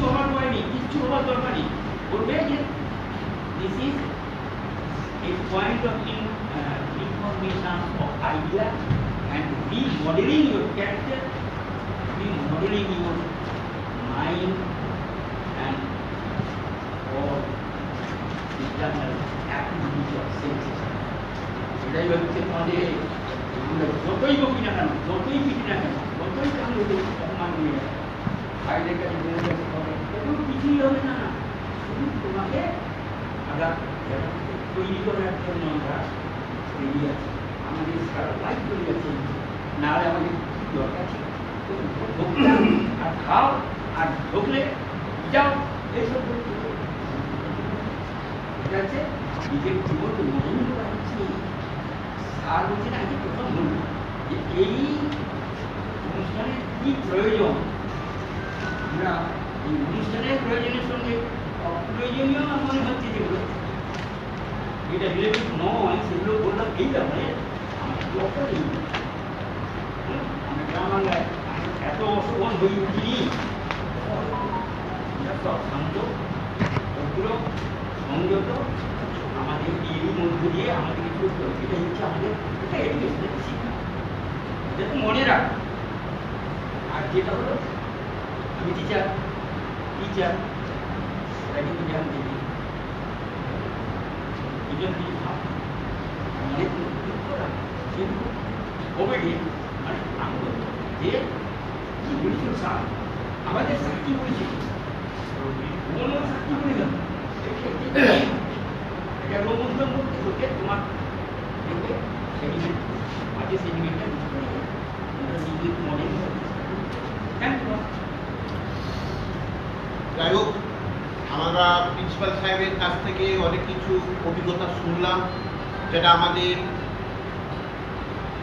হওয়ার ভয় নেই, কিচ্ছু হওয়ার দরকার নেই। বলবে যে this is a point of information of idea and remodeling your character, remodeling your mind and all internal activities of senses. এটাই হচ্ছে তোমাদের যতই বকি না কেন, যতই পিটি না কেন, যতই কামড়ে অপমান নিয়ে যায়, বাইরের কাছে কিছুই হবে না। শুধু তোমাকে আমরা তৈরি করার জন্য আমরা রেডি আছি, আমাদের সারা লাইফ তৈরি আছে, নাহলে আমাদের দরকার ছিল আর খাও আর ঢুকলে যাও, এইসব ঠিক আছে। নিজের জীবনকে মনে রাখছি আর বলছেন আগে প্রথম বলব যে এই অনুষ্ঠানের কি প্রয়োজন, আমরা এই অনুষ্ঠানের প্রয়োজনের সঙ্গে অপ্রয়োজনীয় মনে হচ্ছে যেগুলো এটা রিলেটিভ নয়, সেগুলো বললাম এই কারণে আমার দরকার নেই। আমরা গ্রাম বাংলায় এত অসবন হয়ে উঠিনি, সব শান্ত ওগুলো সংযত আমাদের এর মধ্য দিয়ে আমাদেরকে চলতে হবে। এটা হচ্ছে আমাদের এটা এডুকেশনের শিক্ষা, এটা তো মনে রাখ। আর যেটা হলো আমি টিচার এটা কিন্তু জ্ঞান দিবি আমাদের সাক্ষী বলেছে সাক্ষী বলে গেল এটা রোমন্থন করতে করতে তোমার দেখবে সেডিমেন্ট আগে সেডিমেন্টটা মডেল। যাই হোক, আমরা প্রিন্সিপাল সাহেবের কাছ থেকে অনেক কিছু অভিজ্ঞতা শুনলাম, যেটা আমাদের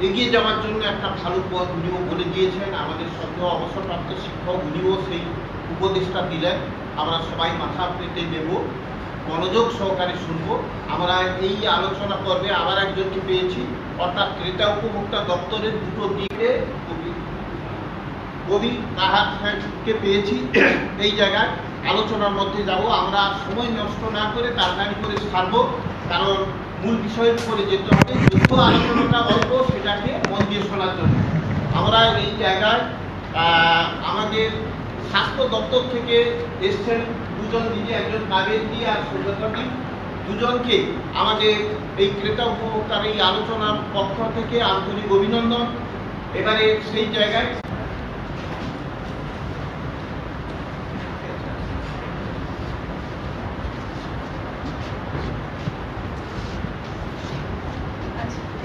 এগিয়ে যাওয়ার জন্য একটা ভালো পথ উনিও বলে দিয়েছেন। আমাদের সদ্য অবসরপ্রাপ্ত শিক্ষক উনিও সেই উপদেশটা দিলেন। আমরা সবাই মাথা পেতে নেব, মনোযোগ সহকারে শুনবো। আমরা এই আলোচনা পর্বে আবার একজনকে পেয়েছি, অর্থাৎ ক্রেতা উপভোক্তা দপ্তরের দুটো দিকে কবি রাহাত সাহেবকে পেয়েছি। এই জায়গায় আলোচনার মধ্যে যাব, আমরা সময় নষ্ট না করে তাড়াতাড়ি করে সারবো, কারণ মূল বিষয়ের উপরে যেতে হবে। যদিও আলোচনাটা অল্প, সেটাকে মন দিয়ে শোনার জন্য আমরা এই জায়গায় আমাদের স্বাস্থ্য দপ্তর থেকে এসছেন দুজন দিদি, একজন কাবেরী আর সৌগতী, দুজনকে আমাদের এই ক্রেতা উপভোক্তার এই আলোচনার পক্ষ থেকে আন্তরিক অভিনন্দন। এবারে সেই জায়গায়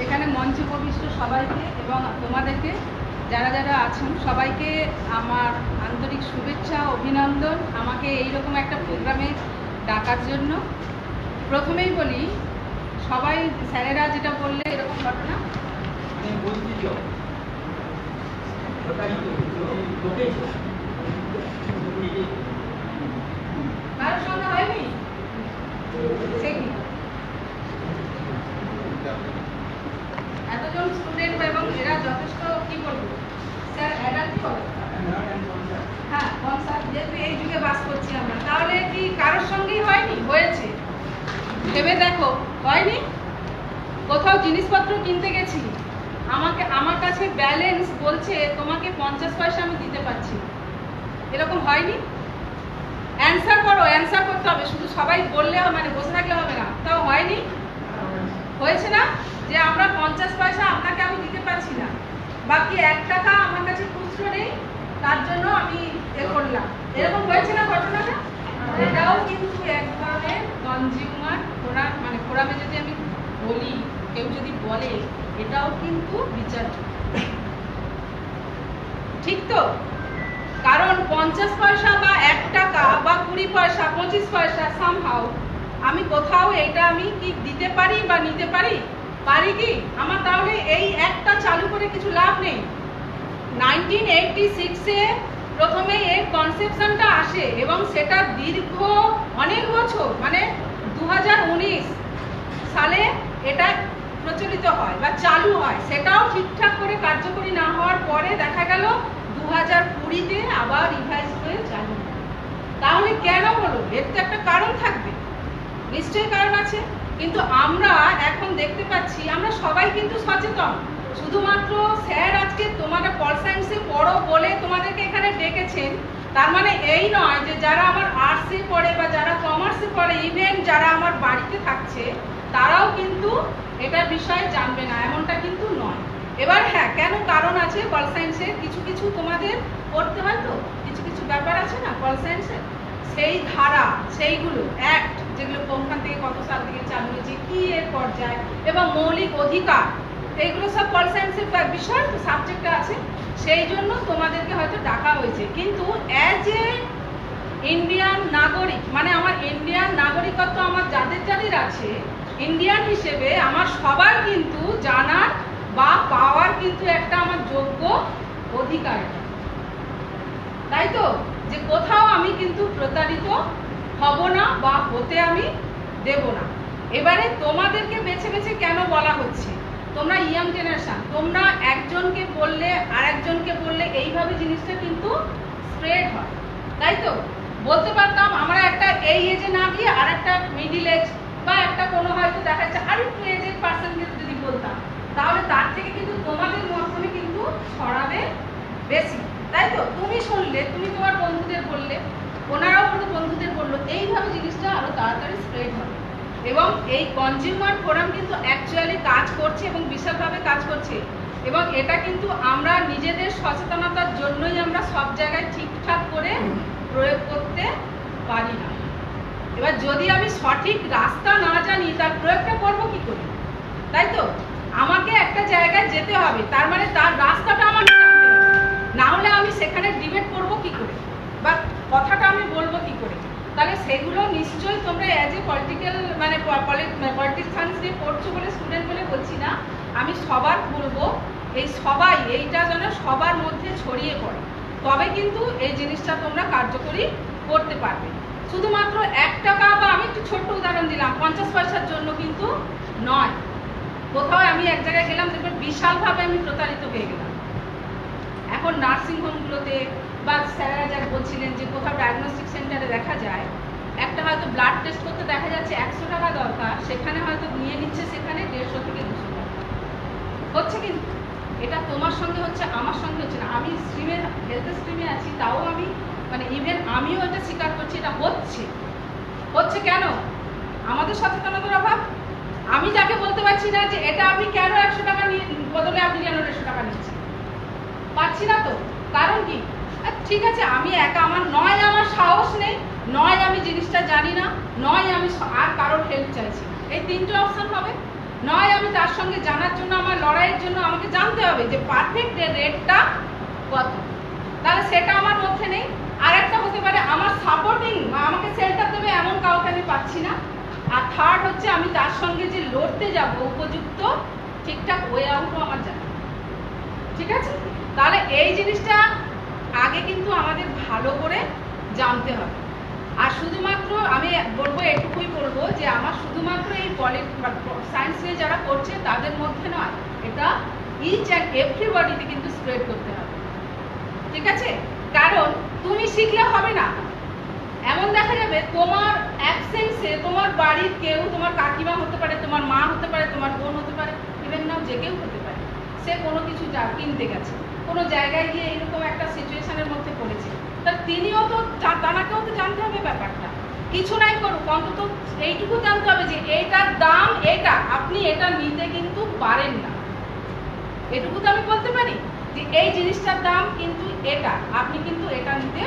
এখানে মঞ্চে উপবিষ্ট সবাইকে এবং তোমাদেরকে যারা যারা আছেন সবাইকে আমার আন্তরিক শুভেচ্ছা, অভিনন্দন আমাকে এইরকম একটা প্রোগ্রামে ডাকার জন্য। প্রথমেই বলি, সবাই স্যারেরা যেটা বললে এরকম ঘটনা কারোর সঙ্গে হয়নি, এতজন স্টুডেন্ট এবং এরা যথেষ্ট কি বলবো স্যার অ্যাডাল্ট হবে, হ্যাঁ কনসার্ট, যেহেতু এই যুগে বাস করছি আমরা, তাহলে কি কারোর সঙ্গেই হয়নি? হয়েছে, ভেবে দেখো হয়নি? কোথাও জিনিসপত্র কিনতে গেছি, আমার কাছে ব্যালেন্স বলছে তোমাকে 50 পয়সা আমি দিতে পারছি, এরকম হয়নি? অ্যান্সার করো, অ্যান্সার করতে হবে, শুধু সবাই বললে মানে বসে থাকলে হবে না। তাও হয়নি? হয়েছে না যে আমরা 50 পয়সা আপনাকে আমি দিতে পারছি না, বাকি 1 টাকা আমার কাছে খুচরো নেই, তার জন্য আমি এ করলাম, এরকম হয়েছে না ঘটনাটা? এটাও কিন্তু এক ধরনের কনজিউমার মানে ফোরামে যদি আমি বলি, কেউ যদি বলে, এটাও কিন্তু বিচার্য, ঠিক তো? কারণ 50 পয়সা বা 1 টাকা বা 20 পয়সা 25 পয়সা সামহাউ আমি কোথাও এইটা আমি কি দিতে পারি বা নিতে পারি? পারি কি? আমার তাহলে এই একটা চালু করে কিছু লাভ নেই। 1986-এ প্রথমে এর কনসেপশনটা আসে এবং সেটা দীর্ঘ অনেক বছর, মানে 2019 সালে এটা প্রচলিত হয় বা চালু হয়। সেটাও ঠিকঠাক করে কার্যকরী না হওয়ার পরে দেখা গেল 2020-তে আবার রিভাইজ হয়ে চালু হয়। এর তো একটা কারণ থাকবে, নিশ্চয়ই কারণ আছে। কিন্তু আমরা এখন দেখতে পাচ্ছি আমরা সবাই কিন্তু সচেতন। শুধুমাত্র স্যার আজকে তোমরা পল সায়েন্সে পড়ো বলে তোমাদেরকে এখানে ডেকেছেন, তার মানে এই নয় যে যারা আমার আর্টসে পড়ে বা যারা কমার্সে পড়ে, ইভেন যারা আমার বাড়িতে থাকছে তারাও কিন্তু এটার বিষয়ে জানবে না, এমনটা কিন্তু নয়। এবার হ্যাঁ, কেন কারণ আছে পল সায়েন্সে, কিছু কিছু তোমাদের পড়তে হয়, তো কিছু কিছু ব্যাপার আছে না পল সায়েন্সে, সেই ধারা, সেইগুলো অ্যাক্ট যেগুলো কোনখান থেকে কত সাল থেকে চালু হয়েছে, কি এর পর্যায় এবং মৌলিক অধিকার, এইগুলো সব পল সায়েন্সের বিষয় সাবজেক্টে আছে। সেই জন্য তোমাদেরকে হয়তো ডাকা হয়েছে। কিন্তু অ্যাজ এ ইন্ডিয়ান নাগরিক, মানে আমার ইন্ডিয়ান নাগরিকত্ব আমার যাদের যাদের আছে, ইন্ডিয়ান হিসেবে আমার সবার কিন্তু জানার বা পাওয়ার কিন্তু একটা আমার যোগ্য অধিকার, তাই তো? যে কোথাও আমি কিন্তু প্রতারিত হব না বা হতে আমি দেব না। এবারে তোমাদেরকে বেছে বেছে কেন বলা হচ্ছে, তোমরা ইয়াং জেনারেশন, তোমরা একজনকে বললে আর একজনকে বললে এইভাবে জিনিসটা কিন্তু স্প্রেড হয়, তাই তো? বলতে পারতাম আমরা একটা এই এজে না গিয়ে আর একটা মিডিল এজ বা একটা কোনো হয়তো দেখা যাচ্ছে আর একটু এজের পার্সনকে যদি বলতাম, তাহলে তার থেকে কিন্তু তোমাদের মাধ্যমে কিন্তু ছড়াবে বেশি, তাই তো? তুমি শুনলে, তুমি তোমার বন্ধুদের বললে, ওনারাও কোনো বন্ধুদের বললো, এইভাবে জিনিসটা আরো তাড়াতাড়ি স্প্রেড হবে। এবং এই কনজিউমার ফোরাম কিন্তু অ্যাকচুয়ালি কাজ করছে এবং বিশালভাবে কাজ করছে, এবং এটা কিন্তু আমরা নিজেদের সচেতনতার জন্যই আমরা সব জায়গায় ঠিকঠাক করে প্রয়োগ করতে পারি না। এবার যদি আমি সঠিক রাস্তা না জানি, তার প্রয়োগটা করবো কি করে, তাই তো? আমাকে একটা জায়গায় যেতে হবে, তার মানে তার রাস্তাটা আমার জানতে হবে, না হলে আমি সেখানে ডিবেট করবো কি করে বা কথাটা আমি বলবো কি করে? তাহলে সেগুলো নিশ্চয়ই তোমরা অ্যাজ এ পলিটিক্যাল মানে পলিটিক্স সায়েন্স নিয়ে পড়ছো বলে স্টুডেন্ট বলে বলছি না, আমি সবার বলবো এই সবাই এইটা যেন সবার মধ্যে ছড়িয়ে পড়ে, তবে কিন্তু এই জিনিসটা তোমরা কার্যকরী করতে পারবে। শুধুমাত্র 1 টাকা বা আমি একটু ছোট্ট উদাহরণ দিলাম 50 পয়সার জন্য কিন্তু নয়। কোথাও আমি এক জায়গায় গেলাম, দেখবেন বিশালভাবে আমি প্রতারিত হয়ে গেলাম। এখন নার্সিংহোমগুলোতে বা স্যারেরা যা বলছিলেন যে কোথাও ডায়াগনস্টিক সেন্টারে দেখা যায়, একটা হয়তো ব্লাড টেস্ট করতে দেখা যাচ্ছে 100 টাকা দরকার, সেখানে হয়তো নিয়ে নিচ্ছে সেখানে 150 থেকে 200 টাকা হচ্ছে। কিন্তু এটা তোমার সঙ্গে হচ্ছে, আমার সঙ্গে হচ্ছে না। আমি স্ট্রিমে, হেলথ স্ট্রিমে আছি, তাও আমি মানে ইভেন আমিও এটা স্বীকার করছি, এটা হচ্ছে কেন? আমাদের সচেতনতার অভাব। আমি যাকে বলতে পারছি না যে এটা আপনি কেন 100 টাকা বদলে আপনি কেন 150 টাকা নিচ্ছেন, পাচ্ছি না তো। কারণ কি? ঠিক আছে, আমি একা, আমার নয় আমার সাহস নেই, নয় আমি জিনিসটা জানি না, নয় আমি আর কারোর হেল্প চাইছি, এই 3টে অপশন হবে। নয় আমি তার সঙ্গে জানার জন্য, আমার লড়াইয়ের জন্য আমাকে জানতে হবে যে পারফেক্ট রেটটা কত, তাহলে সেটা আমার মধ্যে নেই। আর একটা হতে পারে আমার সাপোর্টিং বা আমাকে শেল্টার দেবে এমন কাউকে আমি পাচ্ছি না। আর থার্ড হচ্ছে আমি তার সঙ্গে যে লড়তে যাব উপযুক্ত ঠিকঠাক ওয়ে আউটও আমার জানা, ঠিক আছে? তাহলে এই জিনিসটা আগে কিন্তু আমাদের ভালো করে জানতে হবে। আর শুধুমাত্র আমি বলবো, এটুকুই বলবো যে আমার শুধুমাত্র এই সায়েন্স নিয়ে যারা করছে তাদের মধ্যে নয়, এটা ইচ অ্যান্ড এভরিবডিতে কিন্তু স্প্রেড করতে হবে, ঠিক আছে? কারণ তুমি শিখলে হবে না, এমন দেখা যাবে তোমার অ্যাবসেন্সে তোমার বাড়ির কেউ, তোমার কাকিমা হতে পারে, তোমার মা হতে পারে, তোমার বোন হতে পারে, ইভেন নাও যে কেউ হতে পারে, সে কোনো কিছু কিনতে গেছে, কোনো জায়গায় গিয়ে এরকম একটা সিচুয়েশনের মধ্যে পড়েছে, তা তিনিও তো, তানাকেও তো জানতে হবে ব্যাপারটা। কিছু নাই করুক, অন্তত এইটুকু জানতে হবে যে এইটার দাম এটা, আপনি এটা নিতে কিন্তু পারেন না, এটুকু তো আমি বলতে পারি যে এই জিনিসটার দাম কিন্তু এটা, আপনি কিন্তু এটা নিতে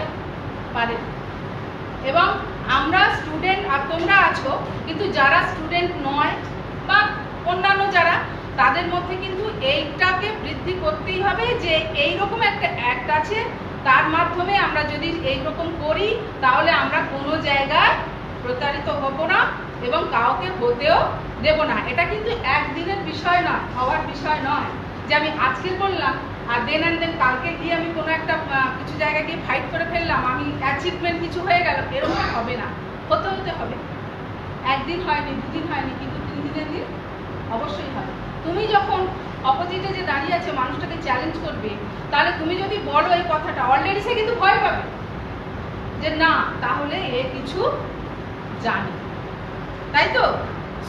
পারেন। এবং আমরা স্টুডেন্ট, আর তোমরা আছো, কিন্তু যারা স্টুডেন্ট নয় বা অন্যান্য যারা, তাদের মধ্যে কিন্তু এইটাকে বৃদ্ধি করতেই হবে যে এইরকম একটা অ্যাক্ট আছে, তার মাধ্যমে আমরা যদি এইরকম করি তাহলে আমরা কোনো জায়গায় প্রতারিত হব না এবং কাউকে হতেও দেব না। এটা কিন্তু একদিনের বিষয় নয়, হওয়ার বিষয় নয় যে আমি আজকে বললাম আর দেন কালকে গিয়ে আমি কোনো একটা কিছু জায়গায় গিয়ে ফাইট করে ফেললাম, আমি অ্যাচিভমেন্ট কিছু হয়ে গেল, এরকম হবে না, হতে হবে। একদিন হয়নি, দুদিন হয়নি, কিন্তু 3 দিনের দিন অবশ্যই হবে। তুমি যখন অপোজিটে যে দাঁড়িয়ে আছে মানুষটাকে চ্যালেঞ্জ করবে, তাহলে তুমি যদি বলো এই কথাটা, অলরেডি সে কিন্তু ভয় পাবে যে না, তাহলে এ কিছু জানি, তাই তো?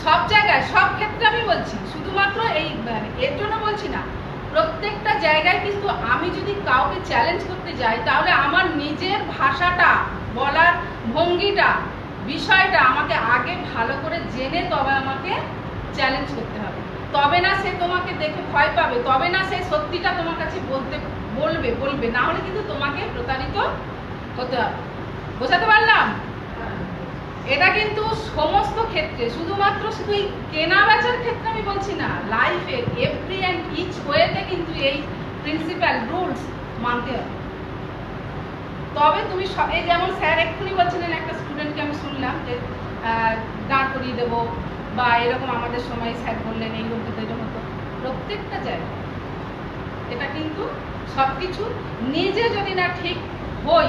সব জায়গায় সব ক্ষেত্রে আমি বলছি, শুধুমাত্র এই এর জন্য বলছি না, প্রত্যেকটা জায়গায় কিন্তু আমি যদি কাউকে চ্যালেঞ্জ করতে যাই তাহলে আমার নিজের ভাষাটা, বলার ভঙ্গিটা, বিষয়টা আমাকে আগে ভালো করে জেনে তবে আমাকে চ্যালেঞ্জ করতে হবে। তবে না সে তোমাকে দেখে ভয় পাবে, তবে না সে সত্যিটা তোমার কাছে বলবে, না হলে কিন্তু তোমাকে প্রতারিত হতে হবে। বোঝাতে পারলাম? এটা কিন্তু সমস্ত ক্ষেত্রে, শুধুমাত্র শুধু এই কেনা বেচার ক্ষেত্রে আমি বলছি না, লাইফের এভরি অ্যান্ড ইচ ওয়েতে কিন্তু এই প্রিন্সিপাল রুলস মানতে হবে। তবে তুমি এই যেমন স্যার এক্ষুনি বলছিলেন, একটা স্টুডেন্টকে আমি শুনলাম যে দাঁড় করিয়ে দেবো বা এরকম, আমাদের সময় স্যার বললেন এইরকম হতো, এরকম হতো। প্রত্যেকটা জায়গায় এটা কিন্তু সব কিছু নিজে যদি না ঠিক হই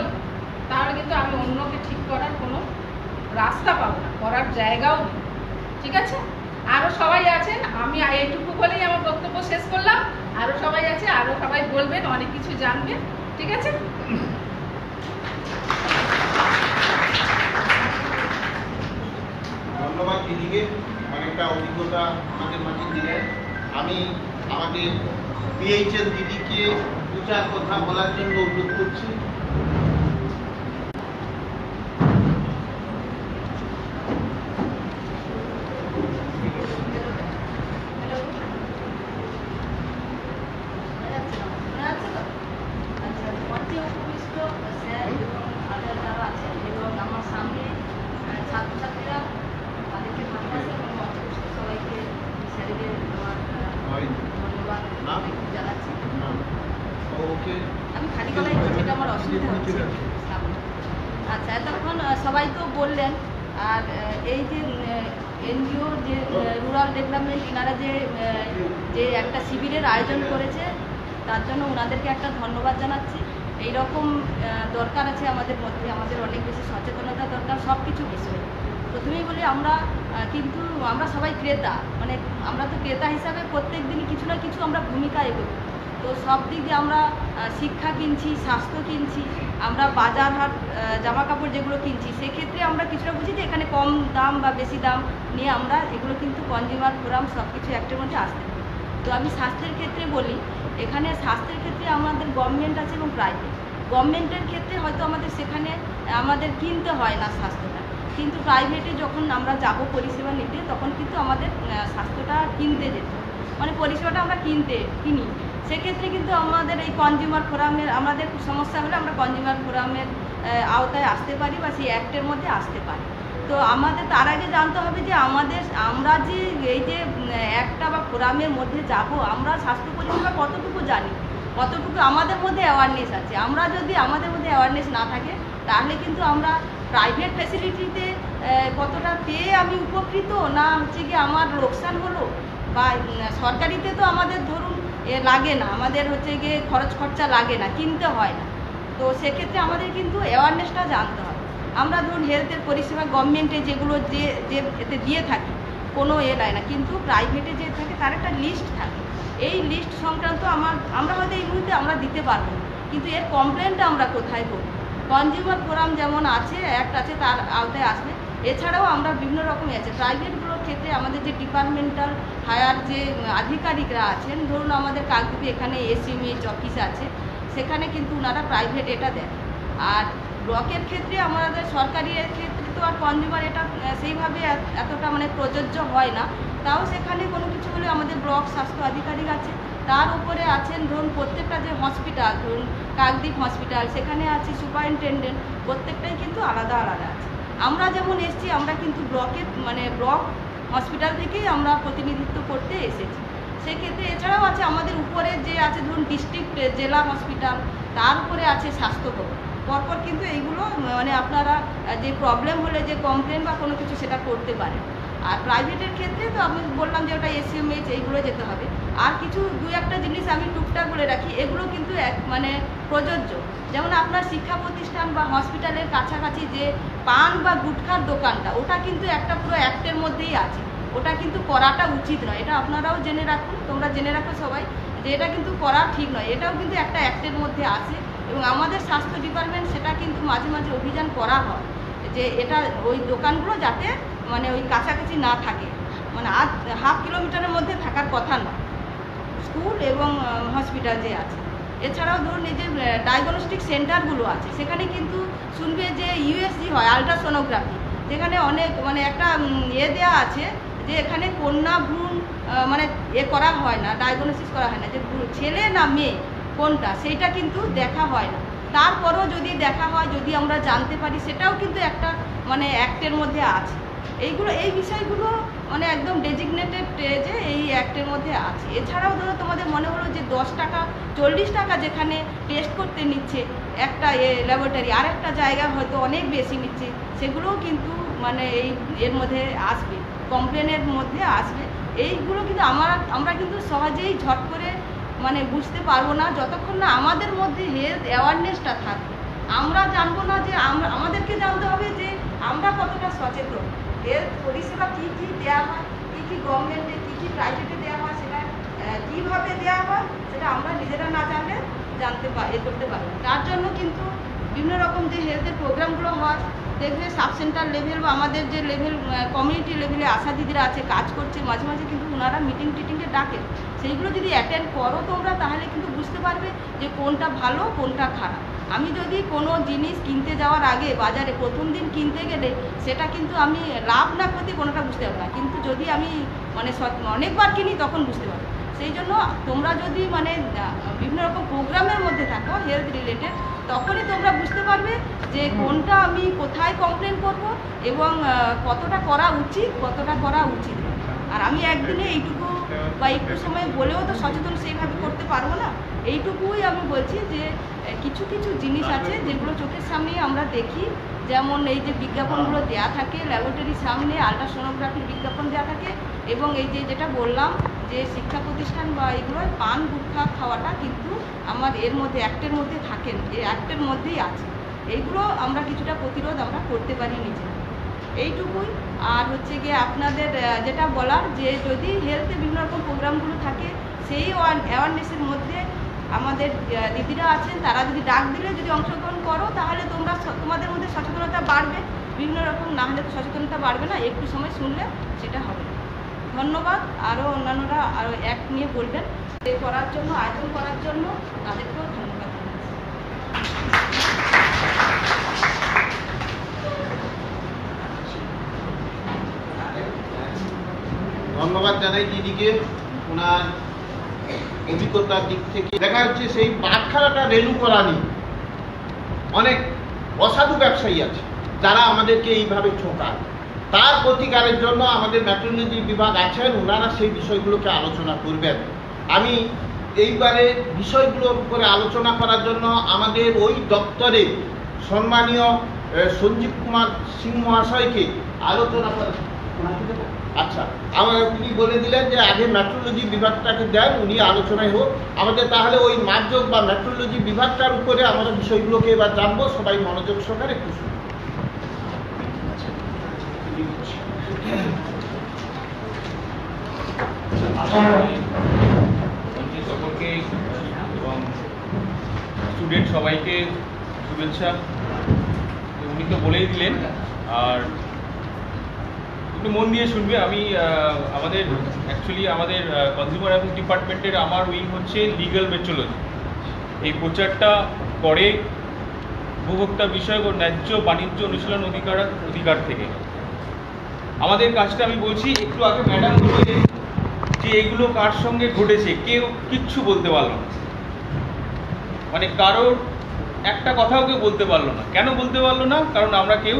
তাহলে কিন্তু আমি অন্যকে ঠিক করার কোনো রাস্তা পাবো না, করার জায়গাও নেই। ঠিক আছে? আরো সবাই আছেন, আমি এইটুকু বলেই আমার বক্তব্য শেষ করলাম। আরো সবাই আছে, আরো সবাই বলবেন, অনেক কিছু জানবেন। ঠিক আছে? ধন্যবাদ দিদিকে, অনেকটা অভিজ্ঞতা আমাদের মাঝে দিলেন। আমি আমাদের বিএইচএল দিদিকে দু চার কথা বলার জন্য অনুরোধ করছি। আমি খালি গলায় বলছি, এটা আমার অসুবিধা হচ্ছে। আচ্ছা, এতক্ষণ সবাই তো বললেন। আর এই যে এনজিও যে রুরাল ডেভেলপমেন্ট, এনারা যে একটা শিবিরের আয়োজন করেছে, তার জন্য ওনাদেরকে একটা ধন্যবাদ জানাচ্ছি। এইরকম দরকার আছে আমাদের মধ্যে, আমাদের অনেক বেশি সচেতনতা দরকার সব কিছু বিষয়ে। প্রথমেই বলি, আমরা সবাই ক্রেতা, মানে আমরা তো ক্রেতা হিসাবে প্রত্যেক দিনই কিছু না কিছু আমরা ভূমিকা এগোই। তো সব দিক দিয়ে আমরা শিক্ষা কিনছি, স্বাস্থ্য কিনছি, আমরা বাজার হাট জামা কাপড় যেগুলো কিনছি, সেক্ষেত্রে আমরা কিছুটা বুঝি যে এখানে কম দাম বা বেশি দাম নিয়ে আমরা এগুলো কিন্তু কনজিউমার ফোরাম সব কিছু একটার মধ্যে আসতে পারি। তো আমি স্বাস্থ্যের ক্ষেত্রে বলি, এখানে স্বাস্থ্যের ক্ষেত্রে আমাদের গভর্নমেন্ট আছে এবং প্রাইভেট। গভর্নমেন্টের ক্ষেত্রে হয়তো আমাদের সেখানে আমাদের কিনতে হয় না স্বাস্থ্যটা, কিন্তু প্রাইভেটে যখন আমরা যাব পরিষেবা নিতে, তখন কিন্তু আমাদের স্বাস্থ্যটা কিনতে যেতে, মানে পরিষেবাটা আমরা কিনি। সেক্ষেত্রে কিন্তু আমাদের এই কনজিউমার ফোরামের, আমাদের সমস্যা হলে আমরা কনজিউমার ফোরামের আওতায় আসতে পারি বা সেই অ্যাক্টের মধ্যে আসতে পারি। তো আমাদের তার আগে জানতে হবে যে আমরা যে এই যে একটা বা ফোরামের মধ্যে যাব, আমরা স্বাস্থ্য পরিষেবা কতটুকু জানি, কতটুকু আমাদের মধ্যে অ্যাওয়ারনেস আছে। আমরা যদি আমাদের মধ্যে অ্যাওয়ারনেস না থাকে, তাহলে কিন্তু আমরা প্রাইভেট ফ্যাসিলিটিতে কতটা পেয়ে আমি উপকৃত, না হচ্ছে কি আমার লোকসান হলো, বা সরকারিতে তো আমাদের ধরুন লাগে না, আমাদের হচ্ছে গিয়ে খরচা লাগে না, কিনতে হয় না। তো সেক্ষেত্রে আমাদের কিন্তু অ্যাওয়ারনেসটা জানতে হবে। আমরা ধরুন হেলথের পরিষেবা গভর্নমেন্টে যেগুলো যে এতে দিয়ে থাকি, কোনো নেয় না, কিন্তু প্রাইভেটে যে থাকে তার একটা লিস্ট থাকে। এই লিস্ট সংক্রান্ত আমরা হয়তো এই মুহূর্তে আমরা দিতে পারবো না, কিন্তু এর কমপ্লেনটা আমরা কোথায় করব? কনজিউমার ফোরাম যেমন আছে, অ্যাক্ট আছে, তার আওতায় আসবে। এছাড়াও আমরা বিভিন্ন রকমের আছে প্রাইভেটগুলোর ক্ষেত্রে, আমাদের যে ডিপার্টমেন্টাল হায়ার যে আধিকারিকরা আছেন, ধরুন আমাদের কাকদ্বীপে এখানে এসএমএইচ অফিস আছে, সেখানে কিন্তু ওনারা প্রাইভেট এটা দেন। আর ব্লকের ক্ষেত্রে আমাদের সরকারি ক্ষেত্রে তো আর কনজিউমার এটা সেইভাবে এতটা মানে প্রযোজ্য হয় না, তাও সেখানে কোনো কিছু হলে আমাদের ব্লক স্বাস্থ্য আধিকারিক আছে, তার উপরে আছেন ধরুন প্রত্যেকটা যে হসপিটাল, ধরুন কাকদ্বীপ হসপিটাল, সেখানে আছে সুপারিনটেন্ডেন্ট, প্রত্যেকটাই কিন্তু আলাদা আলাদা আছে। আমরা যেমন এসেছি, আমরা কিন্তু ব্লক হসপিটাল থেকেই আমরা প্রতিনিধিত্ব করতে এসেছি। সেক্ষেত্রে এছাড়াও আছে আমাদের উপরে যে আছে ধরুন ডিস্ট্রিক্ট জেলা হসপিটাল, তার উপরে আছে স্বাস্থ্য ভবন। পরপর কিন্তু এইগুলো মানে আপনারা যে প্রবলেম হলে যে কমপ্লেন বা কোনো কিছু সেটা করতে পারেন। আর প্রাইভেটের ক্ষেত্রে তো আমি বললাম যে ওটা এসএমএইচ, এইগুলো যেতে হবে। আর কিছু দু একটা জিনিস আমি টুকটাক বলে রাখি, এগুলো কিন্তু প্রযোজ্য। যেমন আপনার শিক্ষা প্রতিষ্ঠান বা হসপিটালের কাছাকাছি যে পান বা গুটখার দোকানটা, ওটা কিন্তু একটা পুরো অ্যাক্টের মধ্যেই আছে, ওটা কিন্তু করাটা উচিত নয়। এটা আপনারাও জেনে রাখুন, তোমরা জেনে রাখো সবাই, যে এটা কিন্তু করা ঠিক নয়। এটাও কিন্তু একটা অ্যাক্টের মধ্যে আছে, এবং আমাদের স্বাস্থ্য ডিপার্টমেন্ট সেটা কিন্তু মাঝে মাঝে অভিযান করা হয়, যে এটা ওই দোকানগুলো যাতে মানে ওই কাছাকাছি না থাকে, মানে হাফ কিলোমিটারের মধ্যে থাকার কথা না স্কুল এবং হসপিটাল যে আছে। এছাড়াও ধরুন এই যে ডায়াগনস্টিক সেন্টারগুলো আছে সেখানে কিন্তু শুনবে যে ইউএসজি হয়, আলট্রাসোনোগ্রাফি, যেখানে অনেক মানে একটা দেওয়া আছে যে এখানে কন্যা ভ্রূণ মানে করা হয় না, ডায়াগনোসিস করা হয় না যে ছেলে না মেয়ে কোনটা, সেইটা কিন্তু দেখা হয় না। তারপরও যদি দেখা হয়, যদি আমরা জানতে পারি, সেটাও কিন্তু একটা মানে অ্যাক্টের মধ্যে আছে। এই বিষয়গুলো মানে একদম ডেজিগনেটেড যে এই অ্যাক্টের মধ্যে আছে। এছাড়াও ধরো তোমাদের মনে হলো যে 10 টাকা 40 টাকা যেখানে টেস্ট করতে নিচ্ছে একটা ল্যাবরেটরি, আর একটা জায়গা হয়তো অনেক বেশি নিচ্ছে, সেগুলোও কিন্তু মানে এর মধ্যে আসবে, কমপ্লেনের মধ্যে আসবে। এইগুলো কিন্তু আমরা কিন্তু সহজেই ঝট করে মানে বুঝতে পারবো না যতক্ষণ না আমাদের মধ্যে হেলথ অ্যাওয়ারনেসটা থাকবে। আমরা জানবো না যে আমাদেরকে জানতে হবে যে আমরা কতটা সচেতন, হেলথ পরিষেবা কী কী দেওয়া হয়, কী কী গভর্নমেন্টে, কী কী প্রাইভেটে দেওয়া হয়, সেটা কীভাবে দেওয়া হয় সেটা আমরা নিজেরা না জানলে করতে পারবো। তার জন্য কিন্তু বিভিন্ন রকম যে হেলথের প্রোগ্রামগুলো হয়, দেখবে সাব সেন্টার লেভেল বা আমাদের যে লেভেল কমিউনিটি লেভেলে আশা দিদিরা আছে কাজ করছে, মাঝে মাঝে কিন্তু ওনারা মিটিংয়ে ডাকে, সেইগুলো যদি অ্যাটেন্ড করো তোমরা, তাহলে কিন্তু বুঝতে পারবে যে কোনটা ভালো কোনটা খারাপ। আমি যদি কোনো জিনিস কিনতে যাওয়ার আগে বাজারে প্রথম দিন কিনতে গেলে সেটা কিন্তু আমি লাভ না ক্ষতি কোনোটা বুঝতে পারবো না, কিন্তু যদি আমি মানে অনেকবার কিনি তখন বুঝতে পারবো। সেই জন্য তোমরা যদি মানে বিভিন্ন রকম প্রোগ্রামের মধ্যে থাকো হেলথ রিলেটেড, তখনই তোমরা বুঝতে পারবে যে কোনটা আমি কোথায় কমপ্লেন করব এবং কতটা করা উচিত কতটা করা উচিত। আর আমি একদিনে এইটুকু বা একটু সময় বলেও তো সচেতন সেইভাবে করতে পারবো না। এইটুকুই আমি বলছি যে কিছু কিছু জিনিস আছে যেগুলো চোখের সামনেই আমরা দেখি, যেমন এই যে বিজ্ঞাপনগুলো দেওয়া থাকে ল্যাবরেটরির সামনে, আলট্রাসোনোগ্রাফির বিজ্ঞাপন দেওয়া থাকে, এবং এই যে যেটা বললাম যে শিক্ষা প্রতিষ্ঠান বা এগুলোয় পান গুটখা খাওয়াটা কিন্তু আমার এর মধ্যে অ্যাক্টের মধ্যে থাকেন, এই অ্যাক্টের মধ্যেই আছে। এইগুলো আমরা কিছুটা প্রতিরোধ আমরা করতে পারি নিজে, এইটুকুই। আর হচ্ছে গিয়ে আপনাদের যেটা বলার যে যদি হেলথে বিভিন্ন রকম প্রোগ্রামগুলো থাকে, সেই অ্যাওয়ারনেসের মধ্যে আমাদের দিদিরা আছেন, তারা যদি ডাক দিলে যদি অংশগ্রহণ করো, তাহলে তোমাদের মধ্যে সচেতনতা বাড়বে। বিভিন্ন রকম না হলে তো সচেতনতা বাড়বে না, একটু সময় শুনলে সেটা হবে। ধন্যবাদ। আরও অন্যান্যরা আরও অ্যাক্ট নিয়ে বলবেন, করার জন্য আয়োজন করার জন্য তাদেরকেও ধন্যবাদ। ধন্যবাদ জানাই দিদিকে ওনার অভিজ্ঞতার দিক থেকে। দেখা যাচ্ছে সেই বাটখারাটা রেলু করানি অনেক অসাধু ব্যবসায়ী আছে যারা আমাদেরকে এইভাবে ঠকায়, তার প্রতিকারের জন্য আমাদের মেট্রোলজি বিভাগ আছেন, ওনারা সেই বিষয়গুলোকে আলোচনা করবেন। আমি এইবারে বিষয়গুলোর উপরে আলোচনা করার জন্য আমাদের ওই দপ্তরে সম্মানীয় সঞ্জীব কুমার সিং মহাশয়কে আলোচনা করেন। আচ্ছা, তিনি বলে দিলেন যে আগে মেট্রোলজি বিভাগটাকে দেন, উনি আলোচনায় হোক আমাদের। তাহলে ওই মাপযোগ বা মেট্রোলজি বিভাগটার উপরে আমরা বিষয়গুলোকে এবার জানবো, সবাই মনোযোগ সহকারে একটু শুনুন। সকলকে এবং স্টুডেন্ট সবাইকে শুভেচ্ছা। উনি তো বলেই দিলেন, আর একটু মন দিয়ে শুনবে। আমি আমাদের কনজিউমার অ্যাফেয়ার্স ডিপার্টমেন্টের আমার উইং হচ্ছে লিগ্যাল মেট্রোলজি। এই প্রচারটা করে উপভোক্তা বিষয়ক ও ন্যায্য বাণিজ্য অনুশীলন অধিকার থেকে। আমাদের কাজটা আমি বলছি, একটু আগে ম্যাডাম বললেন যে এগুলো কার সঙ্গে ঘটেছে, কেউ কিচ্ছু বলতে পারল না, মানে কারোর একটা কথাও কেউ বলতে পারলো না। কেন বলতে পারলো না? কারণ আমরা কেউ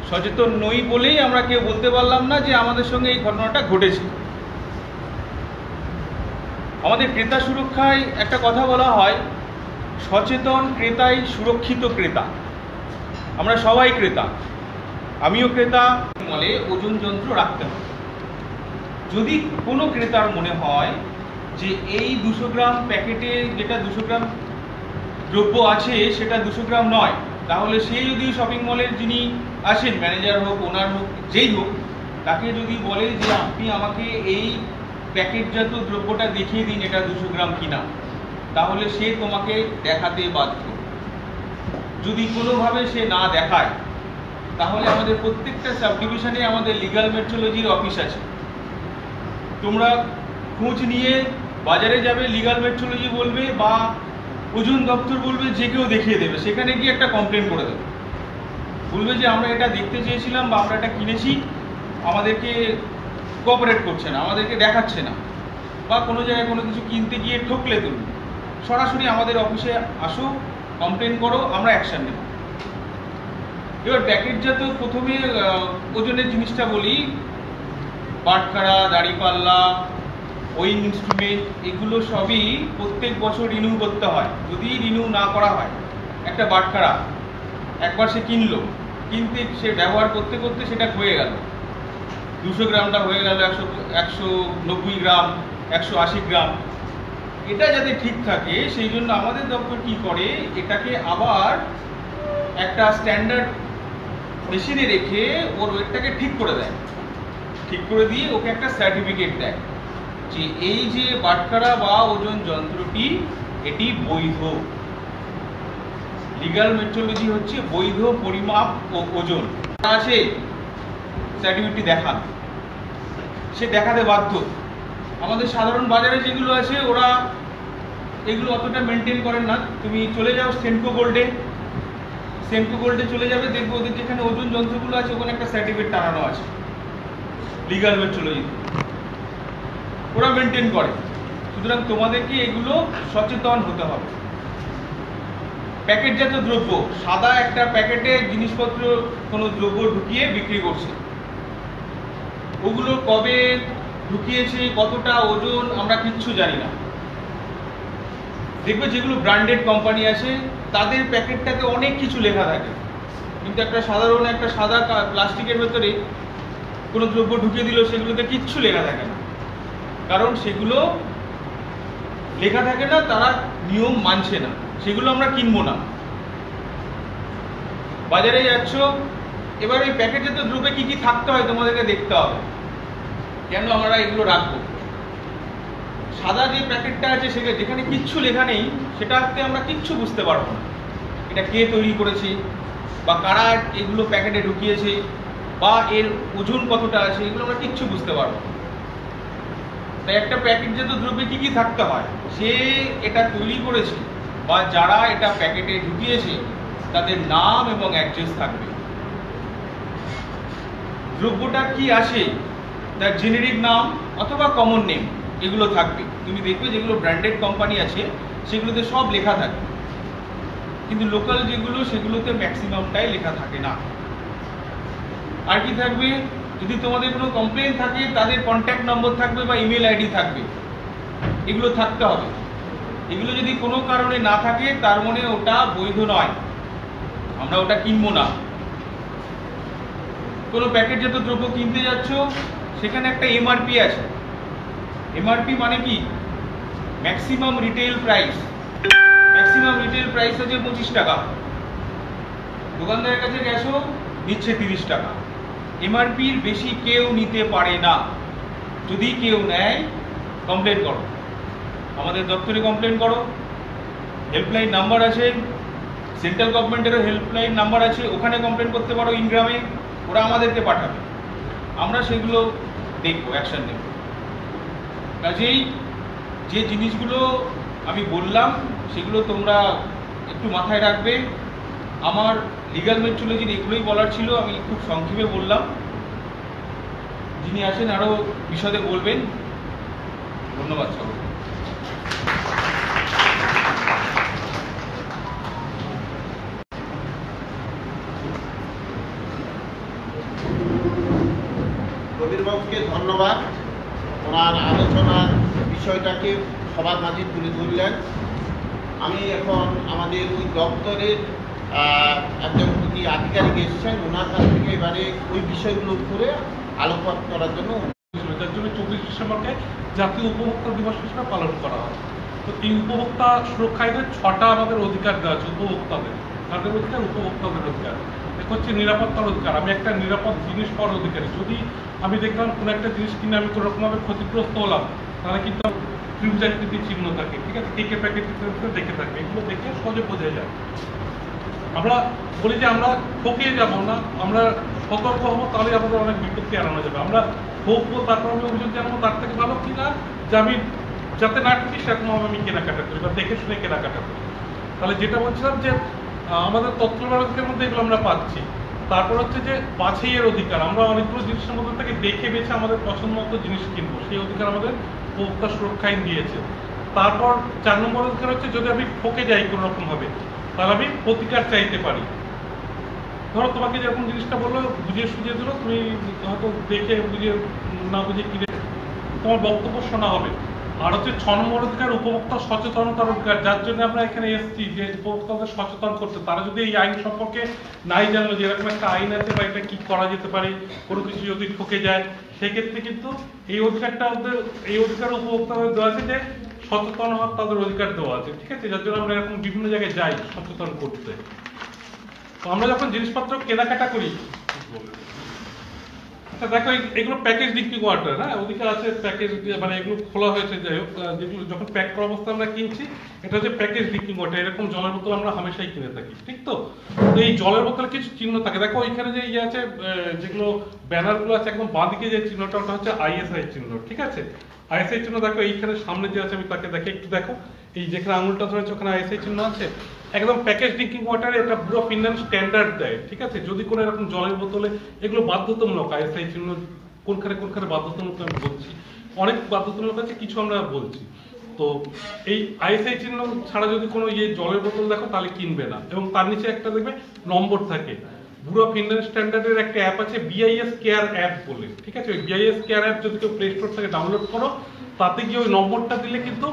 সচেতন নই বলেই আমরা কেউ বলতে পারলাম না যে আমাদের সঙ্গে এই ঘটনাটা ঘটেছে। আমাদের ক্রেতা সুরক্ষায় একটা কথা বলা হয়, সচেতন ক্রেতাই সুরক্ষিত ক্রেতা। আমরা সবাই ক্রেতা, আমিও ক্রেতা। মলে ওজন যন্ত্র রাখতে হবে। যদি কোনো ক্রেতার মনে হয় যে এই 200 গ্রাম প্যাকেটে যেটা 200 গ্রাম দ্রব্য আছে সেটা 200 গ্রাম নয়, তাহলে সে যদি শপিং মলের যিনি আসেন, ম্যানেজার হোক, ওনার হোক, যেই হোক, তাকে যদি বলে যে আপনি আমাকে এই প্যাকেটজাত দ্রব্যটা দেখিয়ে দিন এটা 200 গ্রাম কিনা, তাহলে সে তোমাকে দেখাতে বাধ্য। যদি কোনোভাবে সে না দেখায়, তাহলে আমাদের প্রত্যেকটা সাব ডিভিশনে আমাদের লিগ্যাল মেট্রোলজির অফিস আছে। তোমরা খোঁজ নিয়ে বাজারে যাবে, লিগ্যাল মেট্রোলজি বলবে বা ওজন দপ্তর বলবে, যে কেউ দেখিয়ে দেবে। সেখানে গিয়ে একটা কমপ্লেন করে দেবে, বলবে যে আমরা এটা দেখতে চেয়েছিলাম বা আমরা এটা কিনেছি, আমাদেরকে কোঅপারেট করছে না, আমাদেরকে দেখাচ্ছে না, বা কোনো জায়গায় কোনো কিছু কিনতে গিয়ে ঠকলে তুমি সরাসরি আমাদের অফিসে আসো, কমপ্লেন করো, আমরা অ্যাকশন নেব। এবার প্যাকেটজাত প্রথমে ওজনের জিনিসটা বলি। বাটখারা, দাড়িপাল্লা, ওয়িং ইনস্ট্রুমেন্ট, এগুলো সবই প্রত্যেক বছর রিনিউ করতে হয়। যদি রিনিউ না করা হয়, একটা বাটখারা একবার সে কিনলো, কিনতে সে ব্যবহার করতে করতে সেটা হয়ে গেল, 200 গ্রামটা হয়ে গেল 190 গ্রাম, 180 গ্রাম, এটা যাতে ঠিক থাকে সেই জন্য আমাদের দপ্তর কি করে, এটাকে আবার একটা স্ট্যান্ডার্ড মেশিনে রেখে ওর ওয়েটটাকে ঠিক করে দেয়। ঠিক করে দিয়ে ওকে একটা সার্টিফিকেট দেয় যে এই যে বাটখারা বা ওজন যন্ত্রটি এটি বৈধ। লিগ্যাল মেট্রোলজি হচ্ছে বৈধ পরিমাপ ও ওজন। আসে সার্টিফিকেটটি দেখান, সে দেখাতে বাধ্য। আমাদের সাধারণ বাজারে যেগুলো আছে ওরা এগুলো অতটা মেনটেন করেন না। তুমি চলে যাও সেনকো গোল্ডে, সেনকো গোল্ডে চলে যাবে, দেখবো ওদের যেখানে ওজন যন্ত্রগুলো আছে ওখানে একটা সার্টিফিকেট টানানো আছে লিগ্যাল মেট্রোলজি, ওরা মেনটেন করে। সুতরাং তোমাদেরকে এগুলো সচেতন হতে হবে। প্যাকেটজাত দ্রব্য, সাদা একটা প্যাকেটে জিনিসপত্র কোনো দ্রব্য ঢুকিয়ে বিক্রি করছে, ওগুলো কবে ঢুকিয়েছে, কতটা ওজন, আমরা কিচ্ছু জানি না। দেখবে যেগুলো ব্র্যান্ডেড কোম্পানি আছে তাদের প্যাকেটটাতে অনেক কিছু লেখা থাকে, কিন্তু একটা সাধারণ একটা সাদা প্লাস্টিকের ভেতরে কোনো দ্রব্য ঢুকিয়ে দিল, সেগুলোতে কিচ্ছু লেখা থাকে না। কারণ সেগুলো লেখা থাকে না, তারা নিয়ম মানছে না, সেগুলো আমরা কিনবো না। বাজারে যাচ্ছ, এবার ওই প্যাকেটজাত দ্রব্যে কি কি থাকতে হয় তোমাদেরকে দেখতে হবে, কেন আমরা এগুলো রাখবো। সাদা যে প্যাকেটটা আছে সেখানে যেখানে কিচ্ছু লেখা নেই, সেটাতে আমরা কিচ্ছু বুঝতে পারবো না এটা কে তৈরি করেছে বা কারা এগুলো প্যাকেটে ঢুকিয়েছে বা এর ওজন কতটা আছে, এগুলো আমরা কিচ্ছু বুঝতে পারবো না। তাই একটা প্যাকেটজাত দ্রব্যে কি কি থাকতে হয়, সে এটা তৈরি করেছে বা যারা এটা প্যাকেটে ঢুকিয়েছে তাদের নাম এবং অ্যাড্রেস থাকবে। দ্রব্যটা কি আসে তার জেনেরিক নাম অথবা কমন নেম এগুলো থাকবে। তুমি দেখবে যেগুলো ব্র্যান্ডেড কোম্পানি আছে সেগুলোতে সব লেখা থাকে, কিন্তু লোকাল যেগুলো সেগুলোতে ম্যাক্সিমামটাই লেখা থাকে না। আর কি থাকবে, যদি তোমাদের কোনো কমপ্লেন থাকে তাদের কন্ট্যাক্ট নম্বর থাকবে বা ইমেল আইডি থাকবে, এগুলো থাকতে হবে। এগুলো যদি কোনো কারণে না থাকে তার মানে ওটা বৈধ নয়, আমরা ওটা কিনবো না। কোনো প্যাকেটজাত দ্রব্য কিনতে যাচ্ছ, সেখানে একটা এমআরপি আছে। এমআরপি মানে কি, maximum retail price. Maximum retail price আছে 25 টাকা, দোকানদারের কাছে গেছো নিচ্ছে 30 টাকা। এমআরপির বেশি কেউ নিতে পারে না। যদি কেউ নেয় কমপ্লেন করো, আমাদের দপ্তরে কমপ্লেন করো। হেল্পলাইন নাম্বার আছে, সেন্ট্রাল গভর্নমেন্টেরও হেল্পলাইন নাম্বার আছে, ওখানে কমপ্লেন করতে পারো। ইনগ্রামে ওরা আমাদেরকে পাঠাবে, আমরা সেগুলো দেখবো, অ্যাকশন নেব। কাজেই যে জিনিসগুলো আমি বললাম সেগুলো তোমরা একটু মাথায় রাখবে। আমার লিগ্যাল মেট্রোলজির এগুলোই বলার ছিল, আমি খুব সংক্ষেপে বললাম। যিনি আছেন আরও বিশদে বলবেন। ধন্যবাদ সবাই। কবিরবাবুকে ধন্যবাদ, ওনার আলোচনার বিষয়টাকে সবার মাঝে তুলে ধরলেন। আমি এখন আমাদের ওই দপ্তরের একজন প্রতি আধিকারিক এসেছেন, ওনার কাছ থেকে এবারে ওই বিষয়গুলোর উপরে আলোকপাত করার জন্য। যার জন্য 24 ডিসেম্বরকে জাতীয় উপভোক্তা দিবস হিসেবে পালন করা হয়। তো এই উপভোক্তা সুরক্ষায় 6টা আমাদের অধিকার দেওয়া আছে উপভোক্তাদের। তাদের অধিকার উপভোক্তাদের অধিকার, এক হচ্ছে নিরাপত্তার অধিকার। আমি একটা নিরাপদ জিনিস পাওয়ার অধিকারী। যদি আমি দেখলাম কোনো একটা জিনিস কিনে আমি কোনো রকমভাবে ক্ষতিগ্রস্ত হলাম, তাহলে কিন্তু ফিউজারিটি চিহ্ন থাকে, ঠিক আছে, কে প্যাকেট দেখে থাকবে, এগুলো দেখে সহজে বোঝা যায়। আমরা বলি যে আমরা ঠকিয়ে যাব না, আমরা সতর্ক হবো, তাহলে আমাদের অনেক বিপত্তি এড়ানো যাবে। আমরা ঠকবো তারপর আমি অভিযোগ জানাবো, তার থেকে ভালো কিনা যে আমি যাতে না ঠকি সেরকম আমি কেনাকাটা করি বা দেখে শুনে কেনাকাটা করি। তাহলে যেটা বলছিলাম যে আমাদের তথ্য ব্যবস্থার মধ্যে এগুলো আমরা পাচ্ছি। তারপর হচ্ছে যে বাছাইয়ের অধিকার, আমরা অনেকগুলো জিনিসের মধ্যে থেকে দেখে বেছে আমাদের পছন্দ মতো জিনিস কিনবো, সেই অধিকার আমাদের উপভোক্তা সুরক্ষা আইন দিয়েছে। তারপর 4 নম্বর অধিকার হচ্ছে যদি আমি ঠকে যাই কোনো রকম ভাবে, তাহলে আমি প্রতিকার চাইতে পারি। ধরো তোমাকে যেরকম জিনিসটা বললো বুঝিয়ে সুঝিয়ে দিল, তুমি হয়তো দেখে বুঝিয়ে না বুঝে কিনে তোমার বক্তব্য শোনা হবে। আর হচ্ছে 6 নম্বর অধিকার উপভোক্তা সচেতনতার অধিকার, যার জন্য আমরা এখানে এসেছি যে উপভোক্তাদের সচেতন করতে। তারা যদি এই আইন সম্পর্কে নাই জানলো যে এরকম একটা আইন আছে বা এটা কি করা যেতে পারে, কোনো কিছু যদি ঠকে যায়, সেক্ষেত্রে কিন্তু এই অধিকারটা ওদের, এই অধিকার উপভোক্তাদের দেওয়া আছে যে সচেতন হওয়ার তাদের অধিকার দেওয়া আছে, ঠিক আছে? যার জন্য আমরা এরকম বিভিন্ন জায়গায় যাই সচেতন করতে। তো আমরা যখন জিনিসপত্র কেনাকাটা করি, আচ্ছা দেখো এগুলো প্যাকেজ ড্রিঙ্কিং ওয়াটার, হ্যাঁ ওদিকে আছে প্যাকেজ, মানে এগুলো খোলা হয়েছে, যাই হোক যেগুলো যখন প্যাক করা অবস্থা আমরা কিনছি, এটা হচ্ছে প্যাকেজ ড্রিঙ্কিং ওয়াটার। এরকম জলের বোতল আমরা হামেশাই কিনে থাকি, ঠিক তো? এই জলের বোতলে কিছু চিহ্ন থাকে, দেখো ওইখানে যে ইয়ে আছে, যেগুলো ব্যানার গুলো আছে একদম বাঁদিকে যে চিহ্নটা, ওটা হচ্ছে আইএসআই চিহ্ন, ঠিক আছে? আইএসআই চিহ্ন দেখো এইখানে সামনে যে আছে, আমি তাকে দেখে একটু দেখো, এই যেখানে আঙুলটা ধরেছে ওখানে আইএসআই চিহ্ন আছে। একদম প্যাকেজ ড্রিঙ্কিং ওয়াটারে এটা পুরো ফিনল্যান্ড স্ট্যান্ডার্ড দেয়, ঠিক আছে? যদি কোনো এরকম জলের বোতলে, এগুলো বাধ্যতামূলক আইএসআই চিহ্ন, কোনখানে কোনখানে বাধ্যতামূলক আমি বলছি, অনেক বাধ্যতামূলক আছে, কিছু আমরা বলছি। তো এই আইএসআই চিহ্ন ছাড়া যদি কোনো ইয়ে জলের বোতল দেখো তাহলে কিনবে না। এবং তার নিচে একটা দেখবে নম্বর থাকে, পুরো ফিনল্যান্ড স্ট্যান্ডার্ডের একটা অ্যাপ আছে বিআইএস কেয়ার অ্যাপ বলে, ঠিক আছে? ওই বিআইএস কেয়ার অ্যাপ যদি কেউ প্লে স্টোর থেকে ডাউনলোড করো, তাতে গিয়ে ওই নম্বরটা দিলে কিন্তু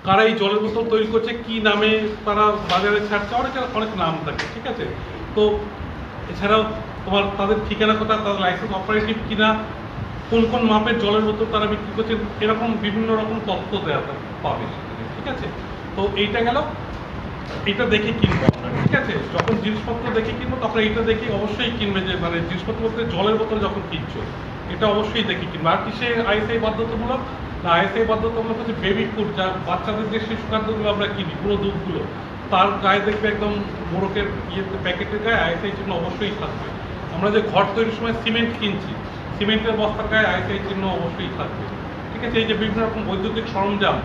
কারা এই জলের বোতল তৈরি করছে, কি নামে তারা বাজারে ছাড়ছে, অনেক নাম থাকে, ঠিক আছে? তো এছাড়াও তোমার তাদের ঠিকানা কোথায়, তাদের লাইসেন্স অপারেটিভ কিনা, কোন কোন মাপের জলের বোতল তারা বিক্রি করছে, এরকম বিভিন্ন রকম তথ্য দেওয়া পাবে, ঠিক আছে? তো এইটা গেল, এটা দেখে কিনবো আমরা, ঠিক আছে? যখন জিনিসপত্র দেখে কিনবো তখন এইটা দেখে অবশ্যই কিনবে, যে মানে জিনিসপত্র বলতে জলের বোতল যখন কিনছো এটা অবশ্যই দেখে কিনবে। আর কিসে আইএসআই বাধ্যতামূলক না, আইএসআই বাধ্যতামূলক হচ্ছে বেবি ফুড, যা বাচ্চাদের যে শিশু খাদ্যগুলো আমরা কিনি, পুরো দুধগুলো, তার গায়ে দেখবে একদম মোড়কের ইয়েতে প্যাকেটের গায়ে আইএসআই চিহ্ন অবশ্যই থাকবে। আমরা যে ঘর তৈরির সময় সিমেন্ট কিনছি, সিমেন্টের বস্তার গায়ে আইএসআই চিহ্ন অবশ্যই থাকবে, ঠিক আছে? এই যে বিভিন্ন রকম বৈদ্যুতিক সরঞ্জাম,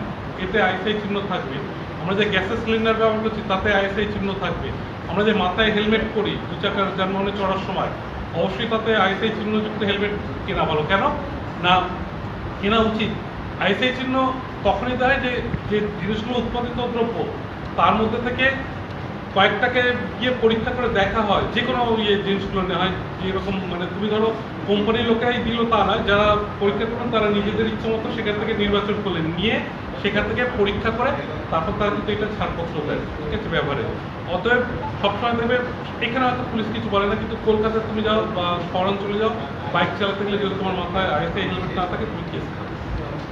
এতে আইএসআই চিহ্ন থাকবে। আমরা যে গ্যাসের সিলিন্ডার ব্যবহার করছি তাতে আইএসআই চিহ্ন থাকবে। আমরা যে মাথায় হেলমেট পরি 2 চাকার যানবাহনে চড়ার সময়, অবশ্যই তাতে আইএসআই চিহ্নযুক্ত হেলমেট কেনা ভালো। কেন না কেনা উচিত? আইএসআই চিহ্ন তখনই দেয় যে যে জিনিসগুলো উৎপাদিত দ্রব্য তার মধ্যে থেকে কয়েকটাকে গিয়ে পরীক্ষা করে দেখা হয়, যে কোনো ইয়ে জিনিসগুলো নেওয়া হয়, যেরকম মানে তুমি ধরো কোম্পানির লোকেরাই দিল তা নয়, যারা পরীক্ষা করবেন তারা নিজেদের ইচ্ছা মতো সেখান থেকে নির্বাচন করলেন, নিয়ে সেখান থেকে পরীক্ষা করে তারপর তারা কিন্তু এটা ছাড়পত্র দেয়, ঠিক আছে, ব্যবহারে। অতএব সবসময় দেবে, এখানে হয়তো পুলিশ কিছু বলে না, কিন্তু কলকাতায় তুমি যাও বা শহরাঞ্চলে যাও, বাইক চালাতে গেলে যদি তোমার মাথায় আইএসআই হেলমেট না থাকে তুমি কেস খাবে,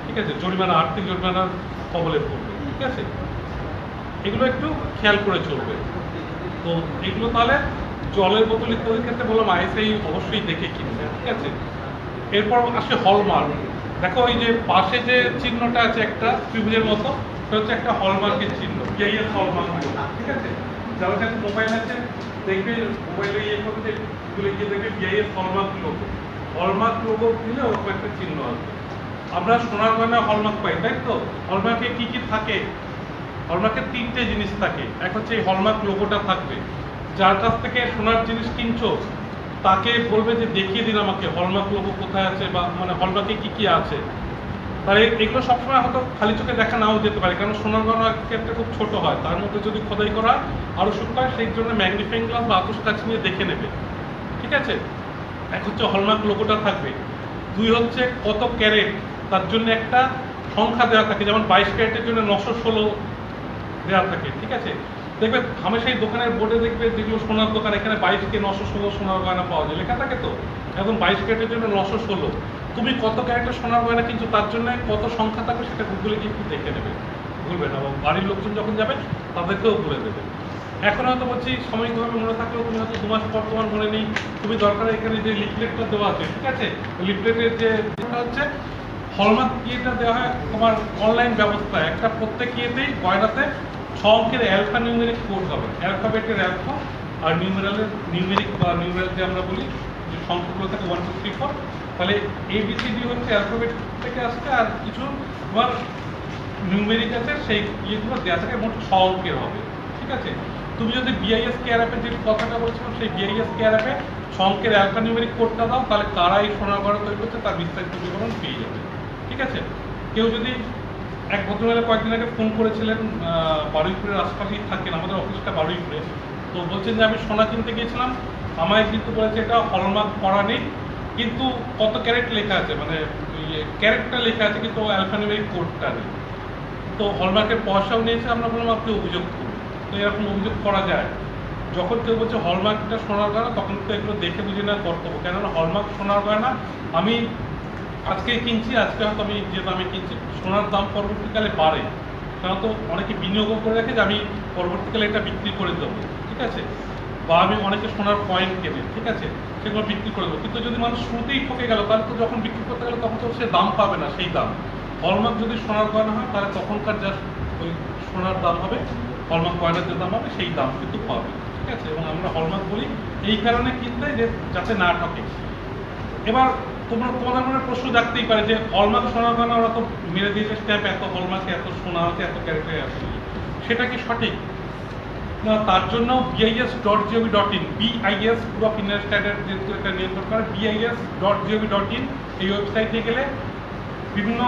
ঠিক আছে? জরিমানা, আর্থিক জরিমানার কবলে পড়বে, ঠিক আছে? এগুলো একটু খেয়াল করে চলবে। তো এগুলো তাহলে জলের বোতল ইত্যাদির ক্ষেত্রে বললাম আইএসআই অবশ্যই দেখে কিনবে, ঠিক আছে? এরপর আসে হলমার্ক। দেখো ওই যে পাশে যে চিহ্নটা আছে একটা ত্রিভুজের মতো, সেটা হচ্ছে একটা হলমার্কের চিহ্ন, বিআইএস হলমার্ক, ঠিক আছে? যাদের কাছে মোবাইল আছে দেখবে, মোবাইলে ইয়ে করতে গিয়ে দেখবে BIS hallmark logo, hallmark logo দিলে ওরকম একটা চিহ্ন আছে। আমরা সোনার গয়না হলমার্ক পাই, তাই তো? হলমার্কে কি কি থাকে? হলমার্কের 3টে জিনিস থাকে। এক হচ্ছে এই হলমার্ক লোগোটা থাকবে, যার কাছ থেকে সোনার জিনিস কিনছো তাকে বলবে যে দেখিয়ে দিন আমাকে হলমার্ক লোগো কোথায় আছে, বা মানে হলমার্কে কি কি আছে। তাহলে এগুলো সবসময় হয়তো খালি চোখে দেখা নাও যেতে পারে, কারণ সোনার গয়নার ক্ষেত্রে খুব ছোট হয়, তার মধ্যে যদি খোদাই করা আরো সূক্ষ্ম হয়, সেই জন্য ম্যাগনিফাইং গ্লাস বা আতশ কাঁচি নিয়ে দেখে নেবে, ঠিক আছে? এক হচ্ছে হলমার্ক লোগোটা থাকবে। 2 হচ্ছে কত ক্যারেট, তার জন্য একটা সংখ্যা দেওয়া থাকে, যেমন 22 ক্যারেটের জন্য 916 দেওয়া থাকে, ঠিক আছে? দেখবে হামেশাই দোকানের বোর্ডে দেখবে, যেগুলো সোনার দোকান, এখানে 22কে 916 সোনার গয়না পাওয়া যায়, লেখা থাকে তো। এখন 22 ক্যারেটের জন্য 916, তুমি কত ক্যারেটের সোনার গয়না কিনছো তার জন্য কত সংখ্যা থাকবে সেটা গুগলে গিয়ে একটু দেখে নেবে, ভুলবে না। এবং বাড়ির লোকজন যখন যাবে তাদেরকেও বলে দেবে। এখন হয়তো বলছি সাময়িকভাবে মনে থাকলেও তুমি হয়তো 2 মাস পর তোমার মনে নেই, তুমি দরকার এখানে যে লিফলেটটা দেওয়া আছে, ঠিক আছে? লিফলেটের যে হচ্ছে হলমার্ক ইয়েটা দেওয়া হয় তোমার অনলাইন ব্যবস্থায়, একটা প্রত্যেক ইয়েতেই গয়নাতে 6 অঙ্কের অ্যালফা নিউমেরিক কোড হবে, অ্যালফাবেটের অ্যালফা আর নিউমেরিক বা নিউমেরাল যে আমরা বলি যে সংখ্যাগুলো থাকে 1 2 3 4, তাহলে ABCD হচ্ছে অ্যালফাবেট থেকে আসছে, আর কিছু তোমার নিউমেরিক আছে, সেই ইয়েগুলো দেওয়া থাকে মোট 6 অঙ্কের হবে। ঠিক আছে, তুমি যদি BIS কেয়ার অ্যাপে যে কথাটা বলছিলাম সেই BIS কেয়ার অ্যাপে 6 অঙ্কের অ্যালফা নিউমেরিক কোডটা দাও, তাহলে কারা এই সোনার গড়া তৈরি করছে তার বিস্তারিত বিবরণ পেয়ে যাবে। ঠিক আছে, কেউ যদি এক ভদ্রমহিলা কয়েকদিন আগে ফোন করেছিলেন, বারুইপুরের আশপাশেই থাকেন, আমাদের অফিসটা বারুইপুরে, তো বলছেন যে আমি সোনা কিনতে গিয়েছিলাম, আমায় কিন্তু বলেছে এটা হলমার্ক করা নেই, কিন্তু কত ক্যারেট লেখা আছে, মানে ক্যারেটটা লেখা আছে কিন্তু অ্যালফানিউমেরিক কোডটা নেই, তো হলমার্কের পয়সাও নিয়েছে। আমরা বললাম আপনি অভিযোগ করুন। তো এরকম অভিযোগ করা যায়। যখন কেউ বলছে হলমার্কটা সোনার গয়না, তখন তো এগুলো দেখে বুঝে নেওয়ার কর্তব্য, কেননা হলমার্ক সোনার গয়না আমি আজকে কিনছি, আজকে হয়তো আমি যে দামে কিনছি, সোনার দাম পরবর্তীকালে বাড়ে, কারণ তো অনেকে বিনিয়োগও করে রাখে যে আমি পরবর্তীকালে এটা বিক্রি করে দেবো। ঠিক আছে, বা আমি অনেকে সোনার কয়েন কেনে, ঠিক আছে, সেগুলো বিক্রি করে দেবো। কিন্তু যদি মানুষ শুরুতেই ঠকে গেল, তাহলে তো যখন বিক্রি করতে গেলে তখন তো সে দাম পাবে না সেই দাম। হলমার্ক যদি সোনার গয়না হয়, তাহলে তখনকার যা ওই সোনার দাম হবে, হলমার্ক কয়েনের যে দাম হবে সেই দাম কিন্তু পাবে। ঠিক আছে, এবং আমরা হলমার্ক বলি এই কারণে কিনতে যে যাতে না ঠকে। এবার তোমাদের মনে প্রশ্ন জাগতেই পারে যে হলমার্ক সোনার গয়না ওরা তো মেরে দিয়েছে স্ট্যাম্প, এত হলমার্কে এত সোনা আছে, এত ক্যারেটে আছে, সেটা কি সঠিক না? তার জন্য BIS.gov.in, BIS group of Indian standard যেহেতু এটা নিয়ন্ত্রণ করে, BIS.gov.in এই ওয়েবসাইটে গেলে বিভিন্ন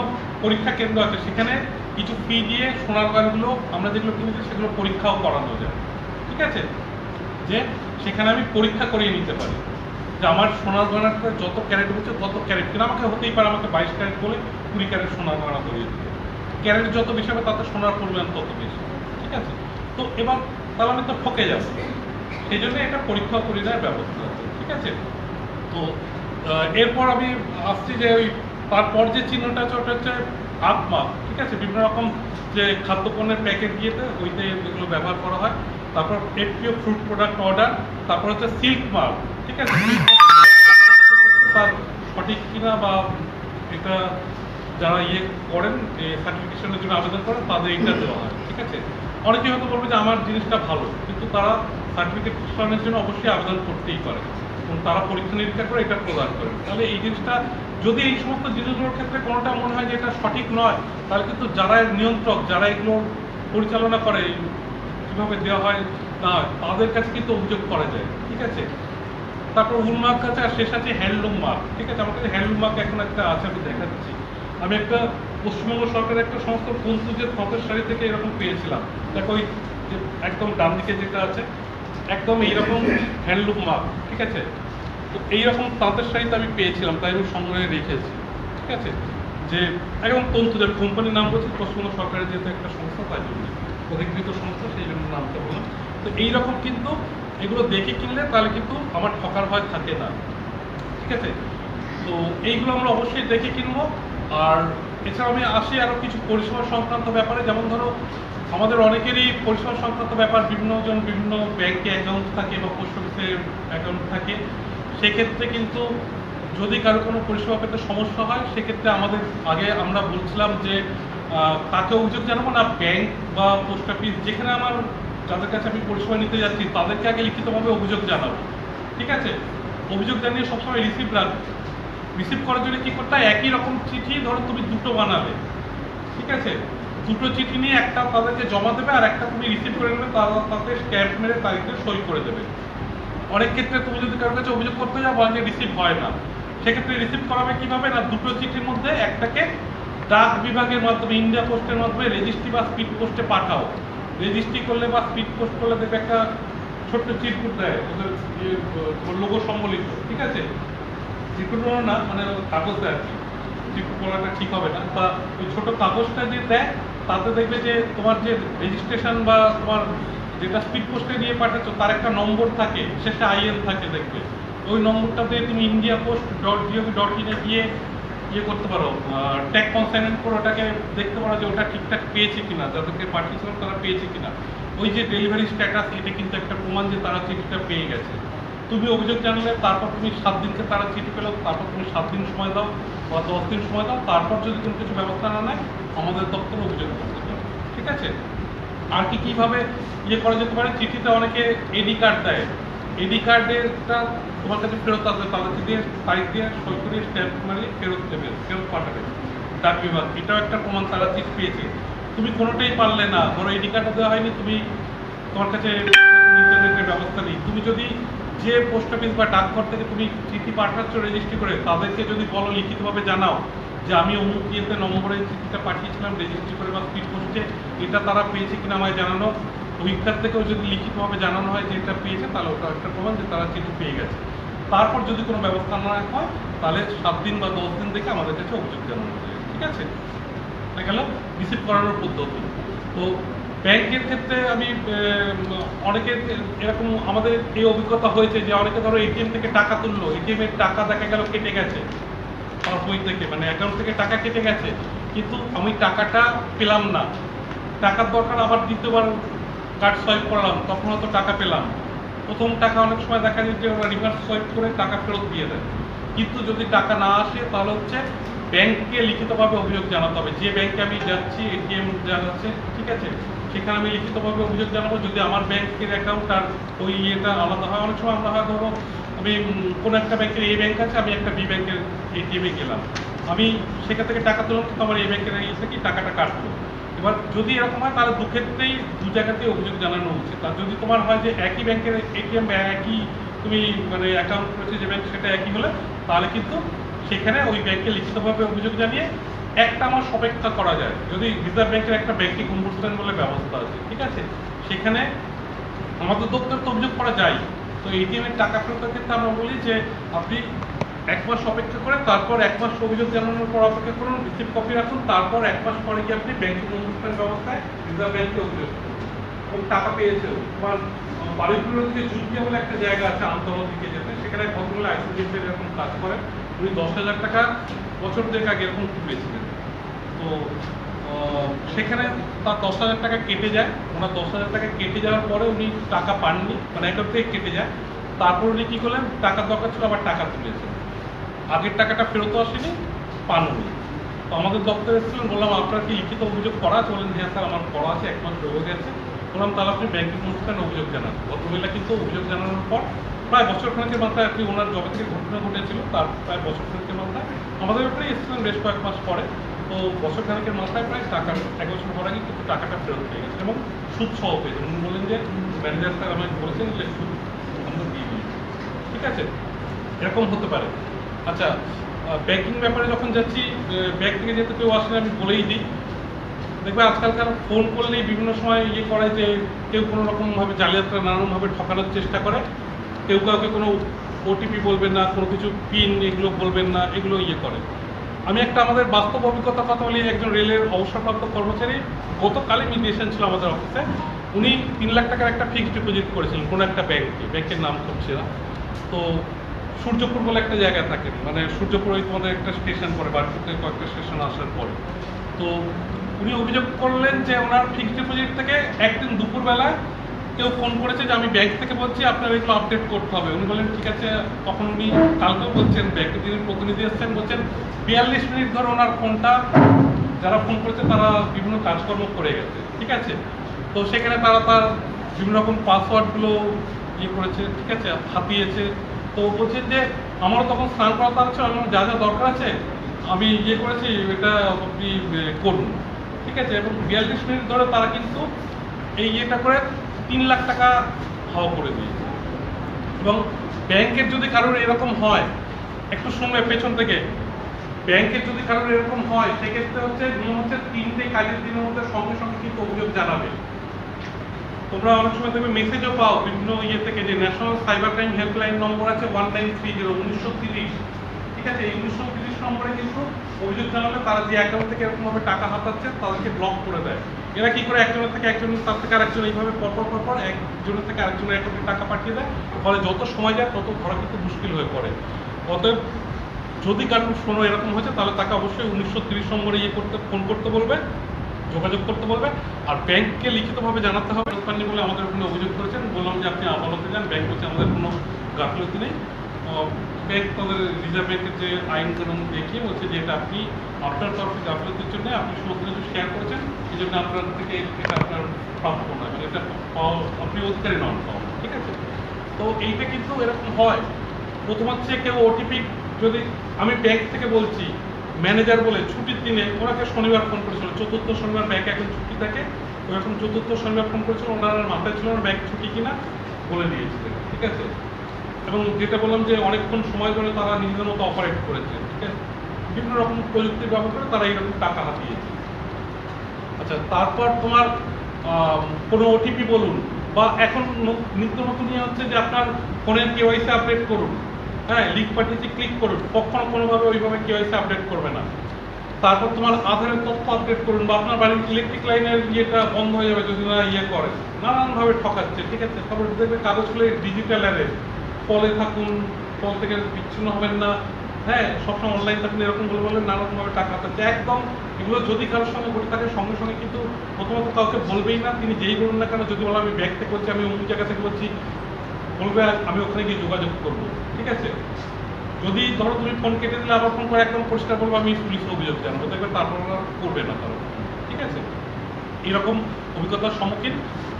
পরীক্ষা কেন্দ্র আছে, সেখানে কিছু ফি দিয়ে সোনার গয়নাগুলো আমরা যেগুলো কিনেছি সেগুলো পরীক্ষাও করানো যায়। ঠিক আছে, যে সেখানে আমি পরীক্ষা করিয়ে নিতে পারি যে আমার সোনার গয়নাটা যত ক্যারেট হচ্ছে তত ক্যারেট, কিন্তু আমাকে হতেই পারে আমাকে 22 ক্যারেট বলে 20 ক্যারেট সোনার গয়না করিয়ে দিতে, ক্যারেট যত বেশি হবে তাতে সোনার পরিমাণ তত বেশি। ঠিক আছে, তো এবার তাহলে আমি তো ঠকে যাব, সেই জন্য এটা পরীক্ষা করে দেওয়ার ব্যবস্থা আছে। ঠিক আছে, তো এরপর আমি আসছি যে ওই তারপর যে চিহ্নটা আছে ওটা হচ্ছে আপমার্ক। ঠিক আছে, বিভিন্ন রকম যে খাদ্যপণ্যের প্যাকেট দিয়েতে ওইতে এগুলো ব্যবহার করা হয়। তারপর FPO ফ্রুট প্রোডাক্ট অর্ডার, তারপর হচ্ছে সিল্ক মার্ক। ঠিক আছে, তার সঠিক কিনা বা এটা যারা ইয়ে করেন যে সার্টিফিকেশনের জন্য আবেদন করেন তাদের এটা দেওয়া হয়। ঠিক আছে, অনেকে হয়তো বলবে যে আমার জিনিসটা ভালো, কিন্তু তারা সার্টিফিকেশনের জন্য অবশ্যই আবেদন করতেই পারে এবং তারা পরীক্ষা নিরীক্ষা করে এটা প্রদান করে। তাহলে এই জিনিসটা যদি এই সমস্ত জিনিসগুলোর ক্ষেত্রে কোনোটা মনে হয় যে এটা সঠিক নয়, তাহলে কিন্তু যারা এর নিয়ন্ত্রক, যারা এগুলো পরিচালনা করে, কীভাবে দেওয়া হয় না হয়, তাদের কাছে কিন্তু অভিযোগ করা যায়। ঠিক আছে, তারপর উলমার্ক আছে, আর শেষ আছে হ্যান্ডলুম মার্ক। ঠিক আছে, আমার কাছে হ্যান্ডলুম মার্ক এখন একটা আছে, আমি দেখাচ্ছি। আমি একটা পশ্চিমবঙ্গ সরকারের একটা সমস্ত তন্তুজের ফকের শাড়ি থেকে এরকম পেয়েছিলাম। দেখো ওই যে একদম ডান দিকে যেটা আছে একদম এইরকম হ্যান্ডলুম মার্ক। ঠিক আছে, তো এইরকম তাঁতের শাড়িতে আমি পেয়েছিলাম, তাই আমি সংগ্রহে রেখেছি। ঠিক আছে, যে একদম তন্তুজের কোম্পানির নাম বলছি, পশ্চিমবঙ্গ সরকারের যেহেতু একটা সংস্থা, তাই জন্য অধিকৃত সংস্থা, সেই জন্য নামটা বললাম। তো এইরকম কিন্তু এগুলো দেখে কিনলে তাহলে কিন্তু আমার ঠকার ভয় থাকে না। ঠিক আছে, তো এইগুলো আমরা অবশ্যই দেখে কিনবো। আর এছাড়াও আমি আসি আরও কিছু পরিষেবা সংক্রান্ত ব্যাপারে, যেমন ধরো আমাদের অনেকেরই পরিষেবা সংক্রান্ত ব্যাপার, বিভিন্ন ব্যাংকে অ্যাকাউন্ট থাকে বা পোস্ট অফিসে অ্যাকাউন্ট থাকে, সেক্ষেত্রে কিন্তু যদি কারো কোনো পরিষেবা পেতে সমস্যা হয়, সেক্ষেত্রে আমাদের আগে আমরা বলছিলাম যে তাকে অভিযোগ জানাবো না, ব্যাংক বা পোস্ট অফিস যেখানে আমার যাদের কাছে আমি পরিষেবা নিতে যাচ্ছি তাদেরকে আগে লিখিতভাবে অভিযোগ জানাবো। ঠিক আছে, অভিযোগ জানিয়ে সবসময় রিসিভ রাখবো। রিসিভ করার জন্য কী করতে হয়, একই রকম চিঠি ধরো তুমি দুটো বানাবে। ঠিক আছে, দুটো চিঠি নিয়ে একটা তাদেরকে জমা দেবে আর একটা তুমি রিসিভ করে নেবে, তাতে স্ট্যাম্প মেরে তারিখে সই করে দেবে। অনেক ক্ষেত্রে তুমি যদি কারোর কাছে অভিযোগ করতে যাও যে রিসিভ হয় না, সেক্ষেত্রে রিসিভ করাবে কীভাবে না, দুটো চিঠির মধ্যে একটাকে ডাক বিভাগের মাধ্যমে, ইন্ডিয়া পোস্টের মাধ্যমে রেজিস্ট্রি বা স্পিড পোস্টে পাঠাও। রেজিস্ট্রি করলে বা স্পিড পোস্ট করলে দেখবে একটা ছোট্ট চিরকুট দেয়, ওদের লোগো সম্বলিত। ঠিক আছে, চিরকুট না মানে কাগজ দেয় আর কি, চিরকুট বলাটা ঠিক হবে না, বা ওই ছোটো কাগজটা যে দেয় তাতে দেখবে যে তোমার যে রেজিস্ট্রেশন বা তোমার যেটা স্পিড পোস্টে দিয়ে পাঠাচ্ছ তার একটা নম্বর থাকে, শেষে IN থাকে, দেখবে ওই নম্বরটা দিয়ে তুমি indiapost.gov.in এ গিয়ে ইয়ে করতে পারো, ট্যাগ কনসাইনমেন্ট করে ওটাকে দেখতে পারো যে ওটা ঠিকঠাক পেয়েছে কিনা, যাদেরকে পাঠিয়েছিলাম তারা পেয়েছে কিনা। ওই যে ডেলিভারি স্ট্যাটাস, এটা কিন্তু একটা প্রমাণ যে তারা চিঠিটা পেয়ে গেছে। তুমি অভিযোগ জানালে, তারপর তুমি 7 দিনকে তারা চিঠি পেলো, তারপর তুমি 7 দিন সময় দাও বা 10 দিন সময় দাও, তারপর যদি কোনো কিছু ব্যবস্থা না নেয় আমাদের দপ্তরে অভিযোগ করতে পারো। ঠিক আছে, আর কিভাবে ইয়ে করা যেতে পারে, চিঠিতে অনেকে এডি কার্ড দেয়, এডি কার্ডেরটা তোমার কাছে ফেরত আসবে, তাদের দিয়ে তারিখ দিয়ে সই করে স্ট্যাম্প মারিয়ে ফেরত দেবে, ফেরত পাঠাবে ডাক বিভাগ। এটাও একটা প্রমাণ, তারা চিঠি পেয়েছে। তুমি কোনোটাই পারলে না, ধরো এডি কার্ডও দেওয়া হয়নি, তুমি তোমার কাছে ইন্টারনেটের ব্যবস্থা নেই, তুমি যদি যে পোস্ট অফিস বা ডাকঘর থেকে তুমি চিঠি পাঠাচ্ছ রেজিস্ট্রি করে, তাদেরকে যদি বলো লিখিতভাবে জানাও যে আমি অমুক ইয়েতে নম্বরে চিঠিটা পাঠিয়েছিলাম রেজিস্ট্রি করে বা স্পিড পোস্টে, এটা তারা পেয়েছে কিনা আমায় জানানো, পরীক্ষার থেকেও যদি লিখিতভাবে জানানো হয় যে এটা পেয়েছে, তাহলে ওটা একটা প্রমাণ যে তারা চিঠি পেয়ে গেছে। তারপর যদি কোনো ব্যবস্থা না হয় তাহলে 7 দিন বা 10 দিন থেকে আমাদের কাছে অভিযোগ জানানো যায়, ঠিক আছে? গেল রিসিভ করানোর পদ্ধতি। তো ব্যাংকের ক্ষেত্রে আমি অনেকে এরকম আমাদের এই অভিজ্ঞতা হয়েছে যে অনেকে ধরো এটিএম থেকে টাকা তুললো, এটিএম এর টাকা দেখা গেল কেটে গেছে পাসবই থেকে, মানে অ্যাকাউন্ট থেকে টাকা কেটে গেছে, কিন্তু আমি টাকাটা পেলাম না, টাকার দরকার, আবার দ্বিতীয়বার কার্ড সোয়াইপ করলাম, তখন হয়তো টাকা পেলাম। প্রথম টাকা অনেক সময় দেখা যায় যে ওরা রিভার্স সোয়াইপ করে টাকা ফেরত দিয়ে দেয়, কিন্তু যদি টাকা না আসে তাহলে হচ্ছে ব্যাংককে লিখিতভাবে অভিযোগ জানাতে হবে। যে ব্যাংকে আমি যাচ্ছি এটিএম জানাচ্ছে, ঠিক আছে, সেখানে আমি লিখিতভাবে অভিযোগ জানাবো যদি আমার ব্যাংকের অ্যাকাউন্ট আর ওই ইয়েটা আলাদা হয়। অনেক সময় আমরা হয় ধরো আমি কোনো একটা ব্যাংকের এ ব্যাংক আছে, আমি একটা বি ব্যাংকের এটিএমে গেলাম, আমি সেখান থেকে টাকা তুললাম, কিন্তু আমার এই ব্যাংকের ইয়ে থেকে টাকাটা কাটলো। এবার যদি এরকম হয় তাহলে দুক্ষেত্রেই দু জায়গাতেই অভিযোগ জানানো উচিত। আর যদি তোমার হয় যে একই ব্যাংকের এটিএম একই তুমি মানে অ্যাকাউন্ট করেছে যে ব্যাংক সেটা একই হলে, তাহলে কিন্তু সেখানে ওই ব্যাংকে লিখিতভাবে অভিযোগ জানিয়ে একটা আমার অপেক্ষা করা যায়। যদি রিজার্ভ ব্যাংকের একটা ব্যাংকিং অম্বুডসম্যান বলে ব্যবস্থা আছে, ঠিক আছে, সেখানে আমাদের দপ্তরে তো অভিযোগ করা যায়। তো এটিএম এর টাকা ফেরতের ক্ষেত্রে আমরা বলি যে আপনি 1 মাস অপেক্ষা করে তারপর 1 মাস অভিযোগ জানানোর পর অপেক্ষা করুন, রিসিভ কপি রাখুন, তারপর 1 মাস পরে গিয়ে আপনি ব্যাংকিং অম্বুডসম্যান ব্যবস্থায় রিজার্ভ ব্যাংকে অভিযোগ করুন এবং টাকা পেয়েছেও। তোমার বাড়িগুলোর দিকে জুটিয়া বলে একটা জায়গা আছে আমতলা দিকে যেতে, সেখানে ভদ্রমহিলা আইসিডিএস এরকম কাজ করে, উনি 10,000 টাকা বছর দেড় আগে এরকম তুলেছিলেন। তো সেখানে তার 10,000 টাকা কেটে যায়, ওনার 10,000 টাকা কেটে যাওয়ার পরে উনি টাকা পাননি, মানে অ্যাকাউন্ট থেকে কেটে যায়। তারপর উনি কী করলেন, টাকার দরকার ছিল আবার টাকা তুলেছেন, আগের টাকাটা ফেরতও আসেনি, পাননি। তো আমাদের দপ্তরে এসেছিলেন, বললাম আপনার কি লিখিত অভিযোগ করা আছে? বলেন হ্যাঁ স্যার আমার করা আছে, 1 মাস হয়ে গেছে। বললাম তাহলে আপনি ব্যাংকিং অনুষ্ঠানে অভিযোগ জানান। ভদ্রমহিলা কিন্তু অভিযোগ জানানোর পর প্রায় বছর খানেকের মাথায় আর কি ওনার জবে থেকে ঘটনা ঘটেছিল, তার প্রায় বছর খানেকের মাথায় আমাদের ব্যাপারে এসেছিলেন বেশ কয়েক মাস পরে। তো বছর খানেকের মাথায় প্রায় টাকা 1 বছর পর আগে কিন্তু টাকাটা ফেরত পেয়ে গেছে এবং সুদ সহ পেয়েছেন। উনি বললেন যে ম্যানেজার স্যার আমাকে বলেছেন যে সুদ আমরা দিয়ে দিয়েছি, ঠিক আছে, এরকম হতে পারে। আচ্ছা, ব্যাংকিং ব্যাপারে যখন যাচ্ছি, ব্যাংক থেকে যেহেতু কেউ আসলে আমি বলেই দিই, দেখবে আজকালকার ফোন করলেই বিভিন্ন সময় ইয়ে করে যে কেউ কোনো রকমভাবে জালিয়াতরা নানানভাবে ঠকানোর চেষ্টা করে, কেউ কাউকে কোনো ওটিপি বলবেন না, কোনো কিছু পিন এগুলো বলবেন না, এগুলো ইয়ে করে। আমি একটা আমাদের বাস্তব অভিজ্ঞতার কথা বলি। একজন রেলের অবসরপ্রাপ্ত কর্মচারী গতকালই মিডিয়েশন ছিল আমাদের অফিসে, উনি 3 লাখ টাকার একটা ফিক্সড ডিপোজিট করেছিলেন কোনো একটা ব্যাংকে, ব্যাংকের নাম করছে না। তো সূর্যপুর বলে একটা জায়গায় থাকেন, মানে সূর্যপুর ওই তোমাদের একটা স্টেশন পরে, বারপুর থেকে কয়েকটা স্টেশন আসার পরে। তো উনি অভিযোগ করলেন যে ওনার ফিক্সড ডিপোজিট থেকে একদিন দুপুরবেলায় কেউ ফোন করেছে যে আমি ব্যাংক থেকে বলছি, আপনার এগুলো আপডেট করতে হবে। উনি বলেন ঠিক আছে। তখন উনি কালকেও বলছেন, ব্যাংকের যিনি প্রতিনিধি এসছেন বলছেন 42 মিনিট ধরে ওনার ফোনটা যারা ফোন করেছে তারা বিভিন্ন কাজকর্ম করে গেছে, ঠিক আছে। তো সেখানে তারা তার বিভিন্ন রকম পাসওয়ার্ডগুলো ইয়ে করেছে, ঠিক আছে, হাতিয়েছে। তো বলছেন যে আমারও তখন স্নান করাতে হচ্ছে, আমার যা যা দরকার আছে আমি ইয়ে করেছি, এটা আপনি করুন, ঠিক আছে। এবং 42 মিনিট ধরে তারা কিন্তু এই ইয়েটা করে 3 লাখ টাকা হাওয়া করে দিয়েছে। এবং ব্যাংকের যদি কারোর এরকম হয়, একটু শুনবে পেছন থেকে, ব্যাংকের যদি কারোর এরকম হয় সেক্ষেত্রে হচ্ছে নিয়ম হচ্ছে 3টে কাজের দিনের মধ্যে সঙ্গে সঙ্গে কিন্তু অভিযোগ জানাবে। তোমরা অনেক সময় দেখবে মেসেজও পাও বিভিন্ন ইয়ে থেকে যে national cyber crime helpline number আছে 1930 ঠিক আছে। এই 1930 নম্বরে কিন্তু অভিযোগ জানালে তারা যে অ্যাকাউন্ট থেকে এরকমভাবে টাকা হাতাচ্ছে তাদেরকে ব্লক করে দেয়। এরা কি করে একজনের থেকে একজন, তার থেকে আরেকজন, এইভাবে পরপর একজনের থেকে আরেকজনের অ্যাকাউন্টে টাকা পাঠিয়ে দেয়। ফলে যত সময় যায় তত ধরা কিন্তু মুশকিল হয়ে পড়ে। অতএব যদি কারণ শোনো এরকম হয়েছে তাহলে তাকে অবশ্যই 1930 নম্বরে ফোন করতে বলবে, যোগাযোগ করতে বলবে। আর ব্যাংককে লিখিতভাবে জানাতে হবে। পাননি বলে আমাদের ওখানে অভিযোগ করেছেন, বললাম যে আপনি আদালতে যান, ব্যাংক বলছে আমাদের কোনো গাফিলতি নেই, ব্যাংক তাদের রিজার্ভ ব্যাংকের যে আইন কানুন দেখিয়ে বলছে যে এটা আপনি আপনার তরফে গাফিলতির জন্য আপনি সমস্ত কিছু শেয়ার করেছেন, এই জন্য আপনার থেকে এটা আপনার প্রাপ্য নয়, মানে এটা আপনি অধিকারী নন পাওয়া, ঠিক আছে? তো এইটা কিন্তু এরকম হয়। প্রথম হচ্ছে কেউ ওটিপি, যদি আমি ব্যাংক থেকে বলছি, ম্যানেজার বলে ছুটির দিনে ওনাকে শনিবার ফোন করেছিল, চতুর্থ শনিবার ব্যাংক এখন ছুটি থাকে, তো এখন চতুর্থ শনিবার ফোন করেছিল, ওনার মাথায় ছিল না ব্যাংক ছুটি কিনা, বলে দিয়েছিলেন, ঠিক আছে? এবং যেটা বললাম যে অনেকক্ষণ সময় ধরে তারা নিজেদের মতো অপারেট করেছে, ঠিক আছে? বিভিন্ন রকম প্রযুক্তি ব্যবহার করে তারা এইরকম টাকা হাতিয়েছে। আচ্ছা, তারপর তোমার কোনো ওটিপি বলুন, বা এখন নিত্য নতুন নিয়ে হচ্ছে যে আপনার ফোনের কেওয়াইসি আপডেট করুন, হ্যাঁ, লিঙ্ক পাঠিয়েছি ক্লিক করুন, কখনো কোনোভাবে ওইভাবে কেওয়াইসি আপডেট করবে না। তারপর তোমার আধারের তথ্য আপডেট করুন, বা আপনার বাড়ির ইলেকট্রিক লাইনের ইয়েটা বন্ধ হয়ে যাবে যদি না ইয়ে করে, নানানভাবে ঠকাচ্ছে, ঠিক আছে? তারপর দেখবে কাগজগুলো ডিজিটাল অ্যারেস্ট, ফলে থাকুন, ফল থেকে বিচ্ছিন্ন হবেন না, হ্যাঁ, সবসময় অনলাইন থাকুন, এরকম বলে নানারকমভাবে টাকা হাতাচ্ছে একদম। এগুলো যদি কারোর সঙ্গে ঘটে থাকে সঙ্গে সঙ্গে কিন্তু প্রথমত কাউকে বলবেই না, তিনি যেই বলুন না কেন, যদি বলো আমি ব্যাংক থেকে বলছি, আমি অমুক জায়গা থেকে বলছি, বলবে আমি ওখানে গিয়ে যোগাযোগ করবো, ঠিক আছে? যদি ধরো তুমি ফোন কেটে দিলে আবার ফোন করে একদম পরিষ্কার বলবো আমি পুলিশে অভিযোগ জানাবো, দেখবে তারপর করবে না তারা, ঠিক আছে? এরকম অভিজ্ঞতার সম্মুখীন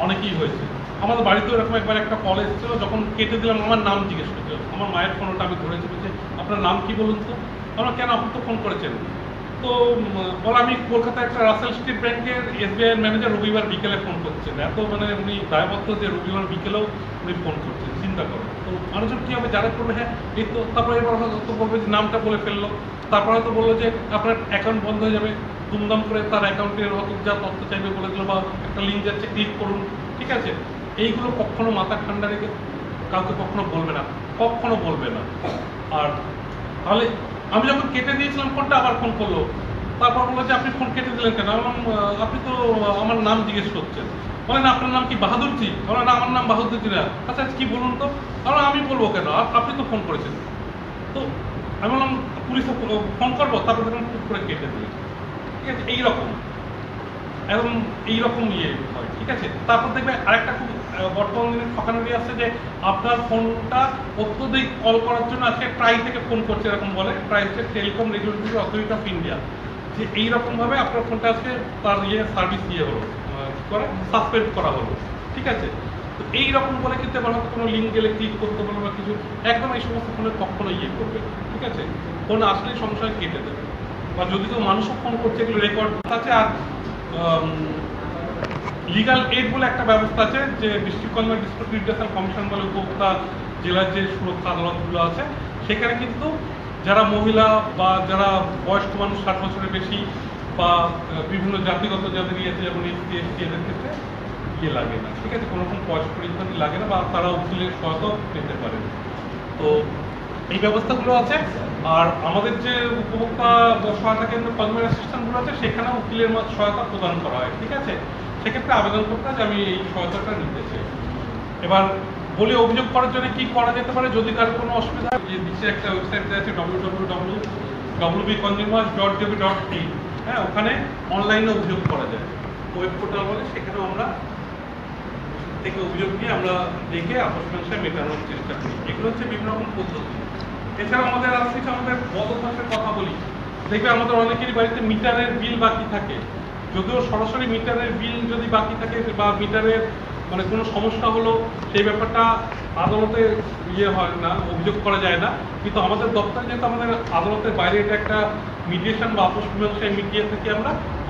অনেকেই হয়েছে। আমাদের বাড়িতেও এরকম একবার একটা কল এসেছিল, যখন কেটে দিলাম আমার নাম জিজ্ঞেস করছিল, আমার মায়ের ফোনটা আমি ধরেছি, বলছে আপনার নাম কি বলুন তো? আমরা কেন, আপনি তো ফোন করেছেন? তো বলে আমি কলকাতায় একটা রাসেল স্ট্রিট ব্যাংকের SBI এর ম্যানেজার রবিবার বিকেলে ফোন করছেন, এত মানে উনি দায়বদ্ধ যে রবিবার বিকেলেও উনি ফোন করছেন, চিন্তা করো। তো মানুষজন কি হবে, যারা করবে, হ্যাঁ এই তো, তারপরে এবার হয়তো বলবে যে নামটা বলে ফেললো, তারপরে হয়তো বললো যে আপনার অ্যাকাউন্ট বন্ধ হয়ে যাবে, দুমদাম করে তার অ্যাকাউন্টের হয়তো যা তথ্য চাইবে বলে দিল, বা একটা লিঙ্ক যাচ্ছে ক্লিক করুন, ঠিক আছে? এইগুলো কখনো মাথা ঠান্ডা রেখে কাউকে কখনো বলবে না, কখনো বলবে না। আর তাহলে আমি যখন কেটে দিয়েছিলাম ফোনটা, আবার ফোন করলো, তারপর বললো যে আপনি ফোন কেটে দিলেন কেন? আমি বললাম আপনি তো আমার নাম জিজ্ঞেস করছেন। বলেন আপনার নাম কি বাহাদুরজি? বলেন না, আমার নাম বাহাদুরজি না। আচ্ছা কি বলুন তো? আমি বলবো কেন, আপনি তো ফোন করেছেন। তো আমি বললাম পুলিশে ফোন করবো, তারপর দেখলাম খুব করে কেটে দিলেন, ঠিক আছে? এইরকম এবং এইরকম ইয়ে হয়, ঠিক আছে? তারপর দেখবে আরেকটা খুব বর্তমান দিনে ঠকানোরই আছে, যে আপনার ফোনটা অত্যধিক কল করার জন্য আজকে ট্রাই থেকে ফোন করছে, এরকম বলে, ট্রাই হচ্ছে telecom regulatory authority of India, যে এইরকম ভাবে আপনার ফোনটা আজকে তার সার্ভিস হলো, করে সাসপেন্ড করা হলো, ঠিক আছে? তো এইরকম বলে কিন্তু এবার হয়তো কোনো লিঙ্ক গেলে ক্লিক করতে বলো বা কিছু, একদম এই সমস্ত ফোনে কখনো ইয়ে করবে, ঠিক আছে? ফোন আসলেই সঙ্গে সঙ্গে কেটে দেবে। বা যদি কেউ মানুষও ফোন করছে, এগুলো রেকর্ড আছে। আর লিগাল এইড বলে একটা ব্যবস্থা আছে, যে district consumer dispute redressal commission বলে উপভোক্তা জেলার যে সুরক্ষা আদালতগুলো আছে, সেখানে কিন্তু যারা মহিলা বা যারা বয়স্ক মানুষ 60 বছরের বেশি, বা বিভিন্ন জাতিগত যাদের ইয়েছে, যেমন SC ST এদের ক্ষেত্রে ইয়ে লাগে না, ঠিক আছে? কোনো রকম পয়সা পরিচ্ছন্ন লাগে না, বা তারা উকিলের সহায়তা পেতে পারে। তো এই ব্যবস্থাগুলো আছে। আর আমাদের যে উপভোক্তা সহায়তা কেন্দ্র কনজিউমার অ্যাসিস্ট্যান্টগুলো আছে, সেখানে উকিলের সহায়তা প্রদান করা হয়, ঠিক আছে? সেক্ষেত্রে আবেদন করতে হয় যে আমি এই সহায়তাটা নিতে চাই। এবার বলে অভিযোগ করার জন্য কি করা যেতে পারে, যদি কারো কোনো অসুবিধা হয়, নিচে একটা ওয়েবসাইট আছে www.wbconsumer.gov.in, হ্যাঁ, ওখানে অনলাইনে অভিযোগ করা যায়, ওয়েব পোর্টাল বলে, সেখানেও আমরা থেকে অভিযোগ নিয়ে আমরা দেখে আপোষ মীমাংসায় মেটানোর চেষ্টা করি। এগুলো হচ্ছে বিভিন্ন রকম পদ্ধতি। এছাড়া আমাদের আর কিছু আমাদের বদভ্যাসের কথা বলি, দেখবে আমাদের অনেকেরই বাড়িতে মিটারের বিল বাকি থাকে, যদিও সরাসরি মিটারের বিল যদি বাকি থাকে বা মিটারের মানে কোনো সমস্যা হলো, সেই ব্যাপারটা আদালতে ইয়ে হয় না, অভিযোগ করা যায় না, কিন্তু আমাদের দপ্তরে যেহেতু আমাদের আদালতের বাইরে এটা একটা মিডিয়েশন বা আপোষ মীমাংসায় মিটিয়ে থাকি,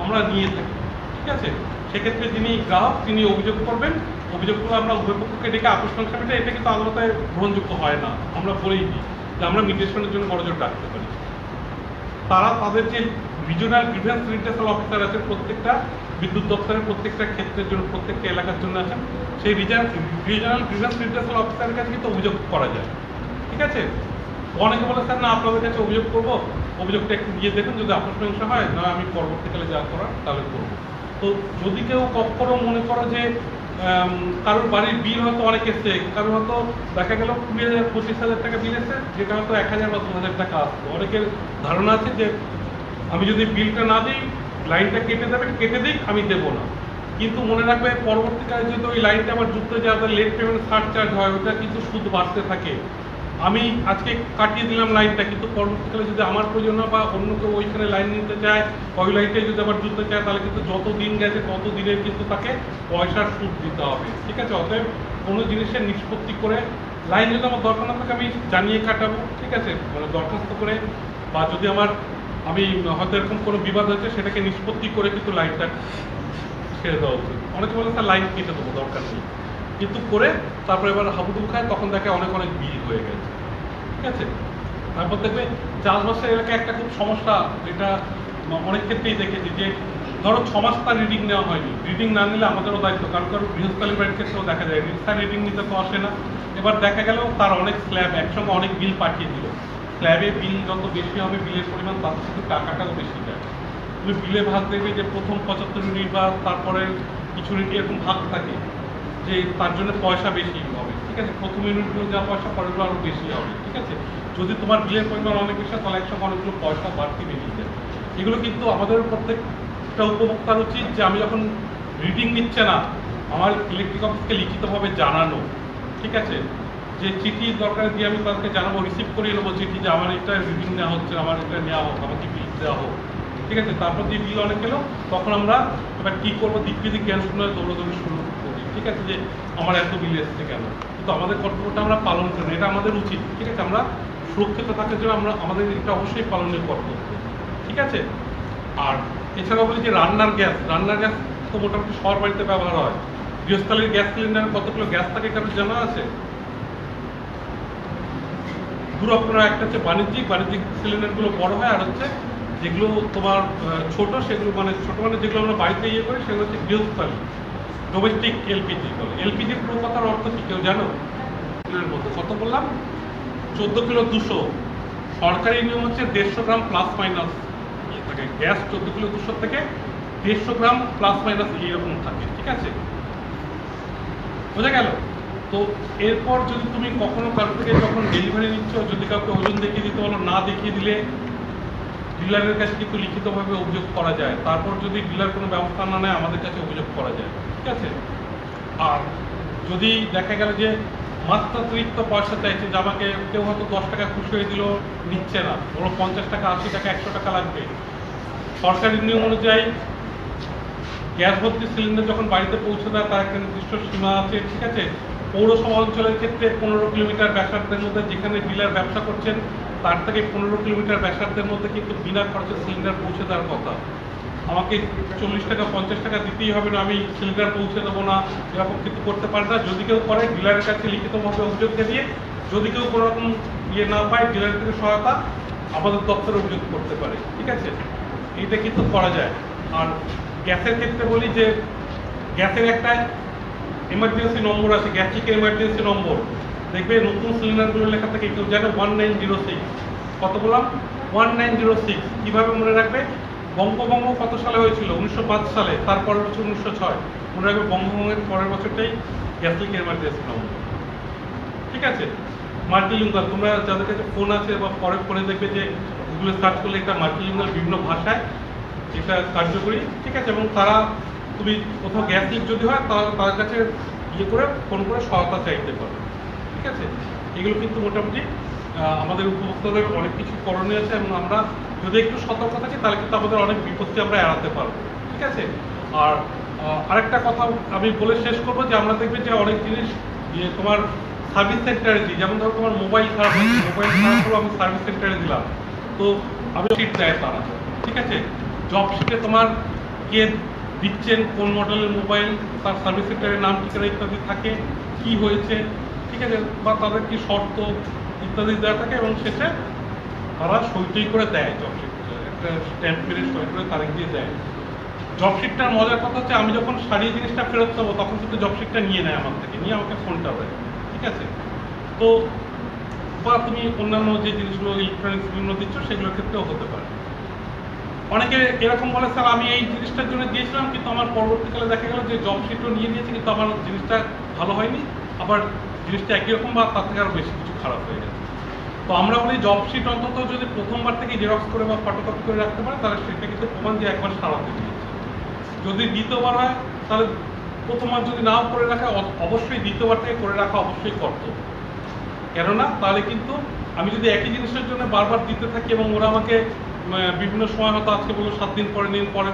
আমরা নিয়ে থাকি, ঠিক আছে? সেক্ষেত্রে যিনি গ্রাহক তিনি অভিযোগ করবেন, অভিযোগগুলো আমরা উভয় পক্ষকে ডেকে আপোষ মীমাংসা মেটাই, এটা কিন্তু আদালতে গ্রহণযোগ্য হয় না, আমরা বলেই দিই যে আমরা মিডিয়েশনের জন্য বড়জোর ডাকতে পারি। তারা তাদের যে রিজিওনাল গ্রিভেন্স রিড্রেসাল অফিসার আছে, প্রত্যেকটা বিদ্যুৎ দপ্তরের প্রত্যেকটা ক্ষেত্রের জন্য, প্রত্যেকটা এলাকার জন্য আছেন, সেই রিজিওনাল গ্রিভেন্স রিড্রেসাল অফিসারের কাছে কিন্তু অভিযোগ করা যায়, ঠিক আছে? অনেকে বলে স্যার না আপনাদের কাছে অভিযোগ করবো, অভিযোগটা একটু দিয়ে দেখুন, যদি আপোষ মীমাংসা হয় না আমি পরবর্তীকালে যা করার তাহলে করবো। তো যদি কেউ কখনো মনে করো যে কারোর বাড়ির বিল হয়তো অনেক এসছে, কারোর হয়তো দেখা গেল 20,000-25,000 টাকা বিল এসছে, যেটা হয়তো 1,000 বা 2,000 টাকা আসতো, অনেকের ধারণা আছে যে আমি যদি বিলটা না দিই লাইনটা কেটে দেবে, কেটে দিই আমি দেবো না। কিন্তু মনে রাখবে পরবর্তীকালে যেহেতু ওই লাইনটা আবার যুক্ত যে আপনার লেট পেমেন্ট সারচার্জ হয়, ওটা কিন্তু সুদ বাড়তে থাকে, আমি আজকে কাটিয়ে দিলাম লাইনটা, কিন্তু পরবর্তীকালে যদি আমার প্রয়োজন হয় বা অন্য কেউ ওইখানে লাইন নিতে চায়, ওই লাইনটাই যদি আবার জুড়তে চায়, তাহলে কিন্তু যত দিন গেছে তত দিনের কিন্তু তাকে পয়সার সুদ দিতে হবে। ঠিক আছে, অতএব কোনো জিনিসের নিষ্পত্তি করে লাইন যদি আমার দরকার না থাকে আমি জানিয়ে কাটাবো। ঠিক আছে, মানে দরখাস্ত করে, বা যদি আমি হয়তো এরকম কোনো বিবাদ হয়েছে সেটাকে নিষ্পত্তি করে কিন্তু লাইনটা ছেড়ে দেওয়া উচিত। অনেকে বলে স্যার লাইন কেটে দেবো, দরকার নেই, কিন্তু করে তারপরে এবার হাবুডুবু খায়, তখন দেখে অনেক অনেক বিল হয়ে গেছে। ঠিক আছে, তারপর দেখবে চাষবাসের এলাকায় একটা খুব সমস্যা, যেটা অনেক ক্ষেত্রেই দেখেছি, যে ধরো 6 মাস তার রিডিং নেওয়া হয়নি, রিডিং না নিলে আমাদেরও দায়িত্ব, কারণ কারো গৃহস্থালী বাড়ির ক্ষেত্রেও দেখা যায় তার রিডিং নিতে তো আসে না। এবার দেখা গেল তার অনেক স্ল্যাব একসঙ্গে অনেক বিল পাঠিয়ে দিল, স্ল্যাবে বিল যত বেশি হবে বিলের পরিমাণ তার সাথে টাকাটাও বেশি যায়। তুমি বিলে ভাগ দেখবে যে প্রথম 75 ইউনিট বা তারপরে কিছু ইউনিট এরকম ভাগ থাকে, যে তার জন্য পয়সা বেশি হবে। ঠিক আছে, প্রথম ইউনিটগুলো যা পয়সা পরেরগুলো আরও বেশি হবে। ঠিক আছে, যদি তোমার বিলের পরিমাণ অনেক বেশি হয় তাহলে একসঙ্গে অনেকগুলো পয়সা বাড়তি বেরিয়ে যায়। এগুলো কিন্তু আমাদের প্রত্যেকটা উপভোক্তার উচিত যে আমি যখন রিডিং নিচ্ছে না, আমার ইলেকট্রিক অফিসকে লিখিতভাবে জানানো। ঠিক আছে, যে চিঠি দরকার দিয়ে আমি তাদেরকে জানাবো, রিসিভ করিয়ে নেবো চিঠি, যে আমার এটা রিডিং নেওয়া হচ্ছে, আমার এটা নেওয়া হোক, আমাকে বিল দেওয়া হোক। ঠিক আছে, তারপর যে বিল অনেক এলো তখন আমরা এবার কী করবো, দিক জ্ঞান শুনে দৌড়াদৌড়ি শুরু করি। ঠিক আছে, যে আমার এত বিল এসছে কেন, কিন্তু আমাদের কর্তব্যটা আমরা পালন করি, এটা আমাদের উচিত। ঠিক আছে, আমরা সুরক্ষিত থাকার জন্য আমাদের এটা অবশ্যই পালনের কর্তব্য। ঠিক আছে, আর এছাড়াও বলি যে রান্নার গ্যাস তো মোটামুটি সবার বাড়িতে ব্যবহার হয়। গৃহস্থালীর গ্যাস সিলিন্ডার কতগুলো গ্যাস থাকে কারণ জানা আছে? দুরকম, একটা হচ্ছে বাণিজ্যিক সিলিন্ডারগুলো বড় হয়, আর হচ্ছে যেগুলো তোমার ছোট, সেগুলো মানে ছোট মানে যেগুলো আমরা বাড়িতে ইয়ে করি সেগুলো হচ্ছে গৃহস্থালী ডোমেস্টিক এলপিজি বলে। এলপিজি পুরো কথার অর্থ কি কেউ জানো? এর মধ্যে কত বললাম, 14 কিলো 200, সরকারি নিয়ম হচ্ছে 150 গ্রাম প্লাস মাইনাস ইয়ে থাকে, গ্যাস 14 কিলো 200 থেকে 150 গ্রাম প্লাস মাইনাস এইরকম থাকে। ঠিক আছে, বোঝা গেল? তো এরপর যদি তুমি কখনো কারো থেকে যখন ডেলিভারি নিচ্ছ, যদি কাউকে ওজন দেখিয়ে দিতে বলো, না দেখিয়ে দিলে ডিলারের কাছে কিন্তু লিখিতভাবে অভিযোগ করা যায়। তারপর যদি ডিলার কোনো ব্যবস্থা না নেয় আমাদের কাছে অভিযোগ করা যায়। ঠিক আছে, আর যদি দেখা গেল যে মাত্রাতিরিক্ত পয়সা চাইছে, যে আমাকে কেউ হয়তো 10 টাকা খুশি হয়ে দিল, নিচ্ছে না, ওরা 50 টাকা 80 টাকা 100 টাকা লাগবে, সরকারি নিয়ম অনুযায়ী গ্যাস ভর্তি সিলিন্ডার যখন বাড়িতে পৌঁছে দেয় তার একটা নির্দিষ্ট সীমা আছে। ঠিক আছে, পৌরসভা অঞ্চলের ক্ষেত্রে 15 কিলোমিটার ব্যাসার্ধের মধ্যে, যেখানে ডিলার ব্যবসা করছেন তার থেকে 15 কিলোমিটার ব্যাসার্ধের মধ্যে কিন্তু বিনা খরচে সিলিন্ডার পৌঁছে দেওয়ার কথা। আমাকে 40 টাকা 50 টাকা দিতেই হবে না, আমি সিলিন্ডার পৌঁছে দেবো না, এরকম কিন্তু করতে পারে না। যদি কেউ করে ডিলারের কাছে লিখিতভাবে অভিযোগ দিয়ে, যদি কেউ কোনো রকম ইয়ে না পায়, ডিলার থেকে সহায়তা আমাদের দপ্তরে অভিযোগ করতে পারে। ঠিক আছে, এইটা কিন্তু করা যায়। আর গ্যাসের ক্ষেত্রে বলি যে গ্যাসের একটা এমার্জেন্সি নম্বর আছে, গ্যাস থেকে এমার্জেন্সি নম্বর দেখবে নতুন সিলিন্ডারগুলো লেখা থাকে, কেউ জানে 1906, কত বললাম 1906। কিভাবে মনে রাখবে? বঙ্গভঙ্গ কত সালে হয়েছিল? 1905 সালে, তারপরের বছর 1906। মনে রাখবে বঙ্গভঙ্গের পরের বছরটাই গ্যাস লিক এমার্জেন্সি নম্বর। ঠিক আছে, মাল্টিলিঙ্গুয়াল, তোমরা যাদের কাছে ফোন আছে বা পরে ফোনে দেখবে যে গুগলে সার্চ করলে এটা মাল্টিলিঙ্গুয়াল, বিভিন্ন ভাষায় এটা কার্যকরী। ঠিক আছে, এবং তারা তুমি কোথাও গ্যাস লিক যদি হয় তাহলে তার কাছে ইয়ে করে ফোন করে সহায়তা চাইতে পারো। ঠিক আছে, এগুলো কিন্তু মোটামুটি আমাদের উপভোক্তাদের অনেক কিছু করণীয় আছে, এবং আমরা যদি একটু সতর্ক থাকি তাহলে কিন্তু আমাদের অনেক বিপত্তি আমরা এড়াতে পারবো। ঠিক আছে, আর আরেকটা কথা আমি বলে শেষ করবো, যে আমরা দেখবে যে অনেক জিনিস তোমার সার্ভিস সেন্টারে দিই, যেমন ধরো তোমার মোবাইল খারাপ হয়েছে, মোবাইল খারাপ হলো আমি সার্ভিস সেন্টারে দিলাম, তো আমি শিট দেয় তারা। ঠিক আছে, জব শিটে তোমার কে দিচ্ছেন, কোন মডেলের মোবাইল, তার সার্ভিস সেন্টারের নাম ঠিকানা ইত্যাদি থাকে, কি হয়েছে। ঠিক আছে, বা তাদের কি শর্ত ইত্যাদি দেওয়া থাকে, এবং শেষে তারা সই করে দেয়, জব শিট একটা স্ট্যাম্প মেরে সই করে তারিখ দিয়ে দেয়। জব শিটটার মজার কথা হচ্ছে আমি যখন সারিয়ে জিনিসটা ফেরত দেবো তখন কিন্তু জব শিটটা নিয়ে নেয় আমার থেকে, নিয়ে আমাকে ফোনটা দেয়। ঠিক আছে, তো বা তুমি অন্যান্য যে জিনিসগুলো ইলেকট্রনিক্স বিভিন্ন দিচ্ছ সেগুলোর ক্ষেত্রেও হতে পারে। অনেকে এরকম বলে, স্যার আমি এই জিনিসটার জন্য দিয়েছিলাম, কিন্তু আমার পরবর্তীকালে দেখা গেল যে জব শিটও নিয়ে নিয়েছে, কিন্তু আমার জিনিসটা ভালো হয়নি, আবার জিনিসটা একই রকম বা তার থেকে আরও বেশি কিছু খারাপ হয়ে গেছে। তো আমরা বলি জব শিট অন্তত যদি প্রথমবার থেকে জেরক্স করে বা ফটোকপি করে রাখতে পারে, তাহলে সেটা কিন্তু প্রমাণ দিয়ে একবার সারাতে দিয়েছে। যদি দ্বিতীয়বার হয় তাহলে প্রথমবার যদি নাও করে রাখা, অবশ্যই দ্বিতীয়বার থেকে করে রাখা অবশ্যই কর্তব্য। কেননা তাহলে কিন্তু আমি যদি একই জিনিসের জন্য বারবার দিতে থাকি এবং ওরা আমাকে বিভিন্ন সময় হয়তো আজকে বললো 7 দিন পরে নিন, পরে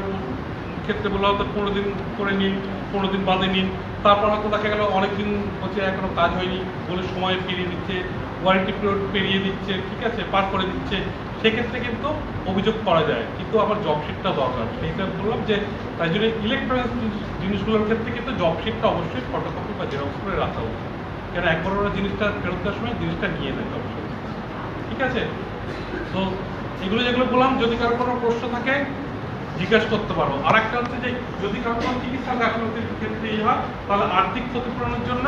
ক্ষেত্রে বললো হয়তো 15 দিন করে নিন, 15 দিন বাদে নিন, তারপর হয়তো দেখা গেল অনেকদিন হচ্ছে এখনো কাজ হয়নি বলে সময় পেরিয়ে দিচ্ছে, ওয়ারেন্টি পিরিয়ড পেরিয়ে দিচ্ছে, ঠিক আছে, পার করে দিচ্ছে, সেক্ষেত্রে কিন্তু অভিযোগ করা যায়। কিন্তু আমার জবশিটটা দরকার, সেইটা বললাম যে তাই জন্য ইলেকট্রনিক্স জিনিসগুলোর ক্ষেত্রে কিন্তু জবশিটটা অবশ্যই ফটোকপি বা জেরক্স করে রাখা উচিত, কেন একবার ওরা জিনিসটা ফেরত দেওয়ার সময় জিনিসটা নিয়ে নেয় অবশ্যই, ঠিক আছে। তো এগুলো যেগুলো বললাম, যদি কারো কোনো প্রশ্ন থাকে জিজ্ঞাসা করতে পারো। আর একটা হচ্ছে যে যদি কারো কোনো চিকিৎসা গাফিলতির ক্ষেত্রে হয়, তাহলে আর্থিক ক্ষতিপূরণের জন্য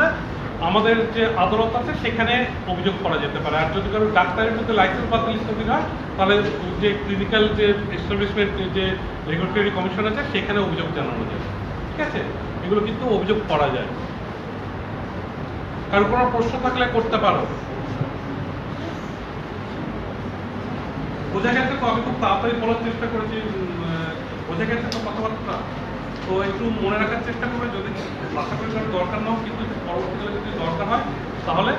আমাদের যে আদালত আছে সেখানে অভিযোগ করা যেতে পারে। আর যদি কারো ডাক্তারের মধ্যে লাইসেন্স বাতিল ইত্যাদি হয়, তাহলে যে ক্লিনিক্যাল যে এস্টাবলিশমেন্ট যে রেগুলেটরি কমিশন আছে সেখানে অভিযোগ জানানো যায়, ঠিক আছে। এগুলো কিন্তু অভিযোগ করা যায়। কারো কোনো প্রশ্ন থাকলে করতে পারো। বোঝা গেছে তো? আমি খুব তাড়াতাড়ি বলার চেষ্টা করেছি, বোঝা গেছে তো কথাবার্তা? তো একটু মনে রাখার চেষ্টা করবে, যদি আশা করি কারো দরকার নাও, কিন্তু পরবর্তীকালে যদি দরকার হয় তাহলে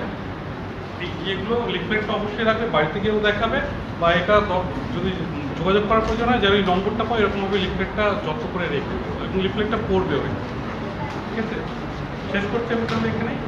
এগুলো লিফলেটটা অবশ্যই রাখবে, বাড়িতে গিয়েও দেখাবে, বা এটা যদি যোগাযোগ করার প্রয়োজন হয় যেন এই নম্বরটা পাও এরকমভাবে লিফলেটটা যত্ন করে রেখে এবং লিফলেটটা পড়বে ওই, ঠিক আছে। শেষ করতে আমি তাহলে এখানেই।